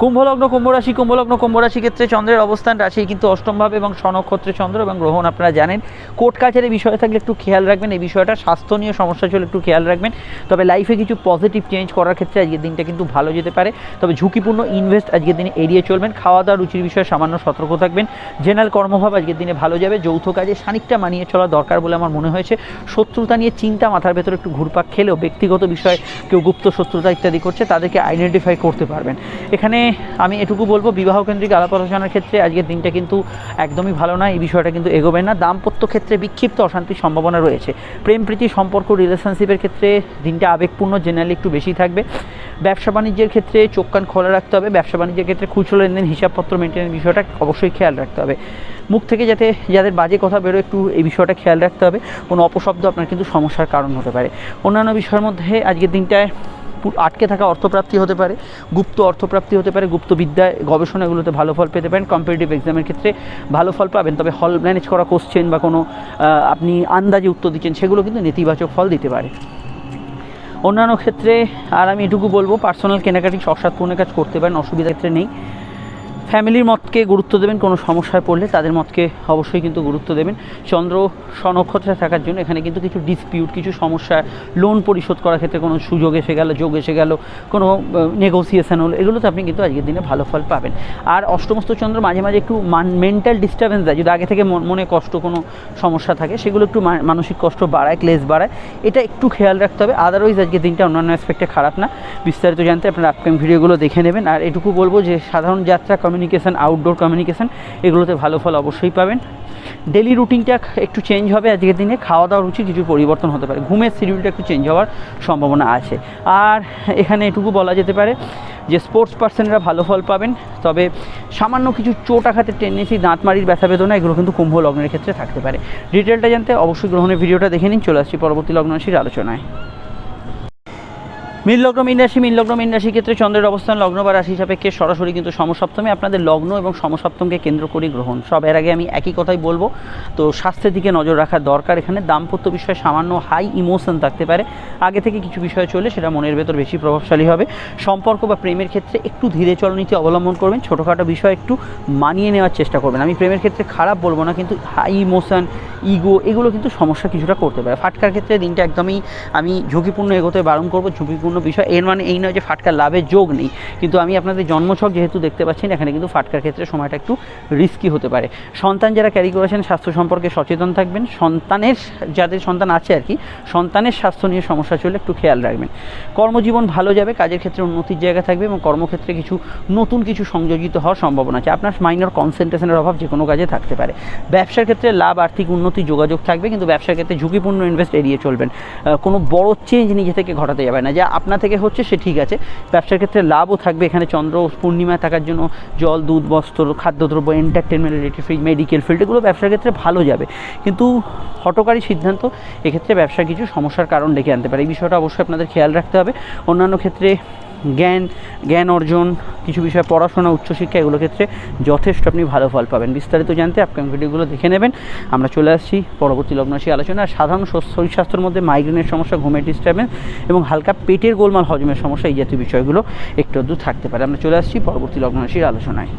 [SPEAKER 2] কুম্ভলগ্ন কুম্ভরাশি, কুম্ভলগ্ন কুম্ভরাশি ক্ষেত্রে চন্দ্রের অবস্থান রাশি কিন্তু অষ্টমভাবে এবং স্বনক্ষত্রে চন্দ্র এবং গ্রহণ আপনারা জানেন। কোর্ট কাছারি বিষয় থাকলে একটু খেয়াল রাখবেন, এই বিষয়টা স্বাস্থ্য নিয়ে সমস্যা চলে একটু খেয়াল রাখবেন। তবে লাইফে কিছু পজিটিভ চেঞ্জ করার ক্ষেত্রে আজকের দিনটা কিন্তু ভালো যেতে পারে। তবে ঝুঁকিপূর্ণ ইনভেস্ট আজকের দিনে এড়িয়ে চলবেন। খাওয়া দাওয়া, রুচির বিষয়ে সামান্য সতর্ক থাকবেন। জেনারেল কর্মভাব আজকের দিনে ভালো যাবে। যৌথ কাজে খানিকটা মানিয়ে চলা দরকার বলে আমার মনে হয়েছে। শত্রুতা নিয়ে চিন্তা মাথার ভেতরে একটু ঘুরপাক খেলেও ব্যক্তিগত বিষয়ে কেউ গুপ্ত শত্রুতা ইত্যাদি করছে, তাদেরকে আইডেন্টিফাই করতে পারবেন। এখানে আমি এটুকু বলবো, বিবাহকেন্দ্রিক আলাপ আলোচনার ক্ষেত্রে আজকের দিনটা কিন্তু একদমই ভালো না, এই বিষয়টা কিন্তু এগোবে না। দাম্পত্য ক্ষেত্রে বিক্ষিপ্ত অশান্তির সম্ভাবনা রয়েছে। প্রেম প্রীতি সম্পর্ক, রিলেশনশিপের ক্ষেত্রে দিনটা আবেগপূর্ণ, জেনারেলি একটু বেশি থাকবে। ব্যবসা বাণিজ্যের ক্ষেত্রে চোখ কান খোলা রাখতে হবে। ব্যবসা বাণিজ্যের ক্ষেত্রে খুচরো লেনদেন, হিসাবপত্র মেনটেনের বিষয়টা অবশ্যই খেয়াল রাখতে হবে। মুখ থেকে যাতে যাদের বাজে কথা বেরোয়, একটু এই বিষয়টা খেয়াল রাখতে হবে। কোনো অপশব্দ আপনার কিন্তু সমস্যার কারণ হতে পারে। অন্যান্য বিষয়ের মধ্যে আজকের দিনটায় আটকে থাকা অর্থপ্রাপ্তি হতে পারে, গুপ্ত অর্থপ্রাপ্তি হতে পারে, গুপ্ত বিদ্যায় গবেষণা এগুলোতে ভালো ফল পেতে পারেন। কম্পিটিটিভ এক্সামের ক্ষেত্রে ভালো ফল পাবেন। তবে হল ম্যানেজ করা কোশ্চেন বা কোনো আপনি আন্দাজে উত্তর দিচ্ছেন, সেগুলো কিন্তু নেতিবাচক ফল দিতে পারে। অন্যান্য ক্ষেত্রে আর আমি এটুকু বলবো, পার্সোনাল কেনাকাটি অসাধপূর্ণ কাজ করতে পারেন, অসুবিধা ক্ষেত্রে নেই। ফ্যামিলির মতকে গুরুত্ব দেবেন, কোনো সমস্যায় পড়লে তাদের মতকে অবশ্যই কিন্তু গুরুত্ব দেবেন। চন্দ্র স্বনক্ষত্রে থাকার জন্য এখানে কিন্তু কিছু ডিসপিউট, কিছু সমস্যা, লোন পরিশোধ করার ক্ষেত্রে কোনো সুযোগ এসে গেল, যোগ এসে গেল, কোনো নেগোসিয়েশন হলো, এগুলোতে আপনি কিন্তু আজকের দিনে ভালো ফল পাবেন। আর অষ্টমস্ত চন্দ্র মাঝে মাঝে একটু মেন্টাল ডিস্টার্বেন্স দেয়। যদি আগে থেকে মনে কষ্ট, কোনো সমস্যা থাকে, সেগুলো একটু মানসিক কষ্ট বাড়ায়, ক্লেশ বাড়ায়, এটা একটু খেয়াল রাখতে হবে। আদারওয়াইজ আজকের দিনটা অন্যান্য অ্যাসপেক্টে খারাপ না। বিস্তারিত জানতে আপনারা আপকামিং ভিডিওগুলো দেখে নেবেন। আর এটুকু বলবো যে সাধারণ যাত্রা, কমিউনিকেশন, আউটডোর কমিউনিকেশন, এগুলোতে ভালো ফল অবশ্যই পাবেন। ডেলি রুটিনটা একটু চেঞ্জ হবে আজকের দিনে। খাওয়া দাওয়া রুচি কিছু পরিবর্তন হতে পারে। ঘুমের শিডিউলটা একটু চেঞ্জ হওয়ার সম্ভাবনা আছে। আর এখানে এটুকু বলা যেতে পারে যে স্পোর্টস পার্সনরা ভালো ফল পাবেন। তবে সামান্য কিছু চোট আঘাতের টেন্ডেন্সি, দাঁতমারির ব্যথা বেদনা, এগুলো কিন্তু কুম্ভ লগ্নের ক্ষেত্রে থাকতে পারে। ডিটেলটা জানতে অবশ্যই গ্রহণের ভিডিওটা দেখে নিন। চলে আসছি পরবর্তী লগ্ন রাশির আলোচনায়। মীন লগ্ন মীন রাশি, মীন লগ্ন মীন রাশির ক্ষেত্রে চন্দ্রের অবস্থান লগ্ন বা রাশি সাপেক্ষে সরাসরি কিন্তু সমসপ্তমে। আপনাদের লগ্ন এবং সমসপ্তমকে কেন্দ্র করে গ্রহণ। সব এর আগে আমি একই কথাই বলবো, তো স্বাস্থ্যের দিকে নজর রাখা দরকার। এখানে দাম্পত্য বিষয়ে সামান্য হাই ইমোশন থাকতে পারে। আগে থেকে কিছু বিষয় চলে, সেটা মনের ভেতর বেশি প্রভাবশালী হবে। সম্পর্ক বা প্রেমের ক্ষেত্রে একটু ধীরে চলনীতি অবলম্বন করবেন। ছোটোখাটো বিষয় একটু মানিয়ে নেওয়ার চেষ্টা করবেন। আমি প্রেমের ক্ষেত্রে খারাপ বলবো না, কিন্তু হাই ইমোশন, ইগো, এগুলো কিন্তু সমস্যা কিছুটা করতে পারে। ফাটকার ক্ষেত্রে দিনটা একদমই আমি ঝুঁকিপূর্ণ এগোতে বারণ করবো। ঝুঁকিপূর্ণ গুরুত্বপূর্ণ বিষয়। এর মানে এই নয় যে ফাটকার লাভের যোগ নেই, কিন্তু আমি আপনাদের জন্মছক যেহেতু দেখতে পাচ্ছেন, এখানে কিন্তু ফাটকার ক্ষেত্রে সময়টা একটু রিস্কি হতে পারে। সন্তান যারা ক্যারি করেছেন স্বাস্থ্য সম্পর্কে সচেতন থাকবেন। সন্তানের, যাদের সন্তান আছে আর কি, সন্তানের স্বাস্থ্য নিয়ে সমস্যা চলে একটু খেয়াল রাখবেন। কর্মজীবন ভালো যাবে, কাজের ক্ষেত্রে উন্নতির জায়গা থাকবে এবং কর্মক্ষেত্রে কিছু নতুন কিছু সংযোজিত হওয়ার সম্ভাবনা আছে। আপনার মাইনর কনসেন্ট্রেশনের অভাব যে কোনো কাজে থাকতে পারে। ব্যবসার ক্ষেত্রে লাভ, আর্থিক উন্নতি, যোগাযোগ থাকবে, কিন্তু ব্যবসার ক্ষেত্রে ঝুঁকিপূর্ণ ইনভেস্ট এড়িয়ে চলবেন। কোনো বড় চেঞ্জ নিজে থেকে ঘটাতে যাবে না, যা আপনা থেকে হচ্ছে সে ঠিক আছে। ব্যবসার ক্ষেত্রে লাভও থাকবে, এখানে চন্দ্র পূর্ণিমায় থাকার জন্য জল, দুধ, বস্ত্র, খাদ্যদ্রব্য, entertainment related field, medical field, এগুলো ব্যবসার ক্ষেত্রে ভালো যাবে, কিন্তু হঠকারী সিদ্ধান্ত এক্ষেত্রে ব্যবসার কিছু সমস্যার কারণ ডেকে আনতে পারে। এই বিষয়টা অবশ্যই আপনাদের খেয়াল রাখতে হবে। অন্যান্য ক্ষেত্রে জ্ঞান অর্জন, কিছু বিষয়ে পড়াশোনা, উচ্চশিক্ষা, এগুলো ক্ষেত্রে যথেষ্ট আপনি ভালো ফল পাবেন। বিস্তারিত জানতে আপকামিং ভিডিওগুলো দেখে নেবেন। আমরা চলে আসছি পরবর্তী লগ্নরাশি আলোচনা। সাধারণ শরীর স্বাস্থ্যের মধ্যে মাইগ্রেনের সমস্যা, ঘুমের ডিস্টার্বেন্স এবং হালকা পেটের গোলমাল, হজমের সমস্যা, এই জাতীয় বিষয়গুলো একটু আধটু থাকতে পারে। আমরা চলে আসছি পরবর্তী লগ্নরাশির আলোচনায়।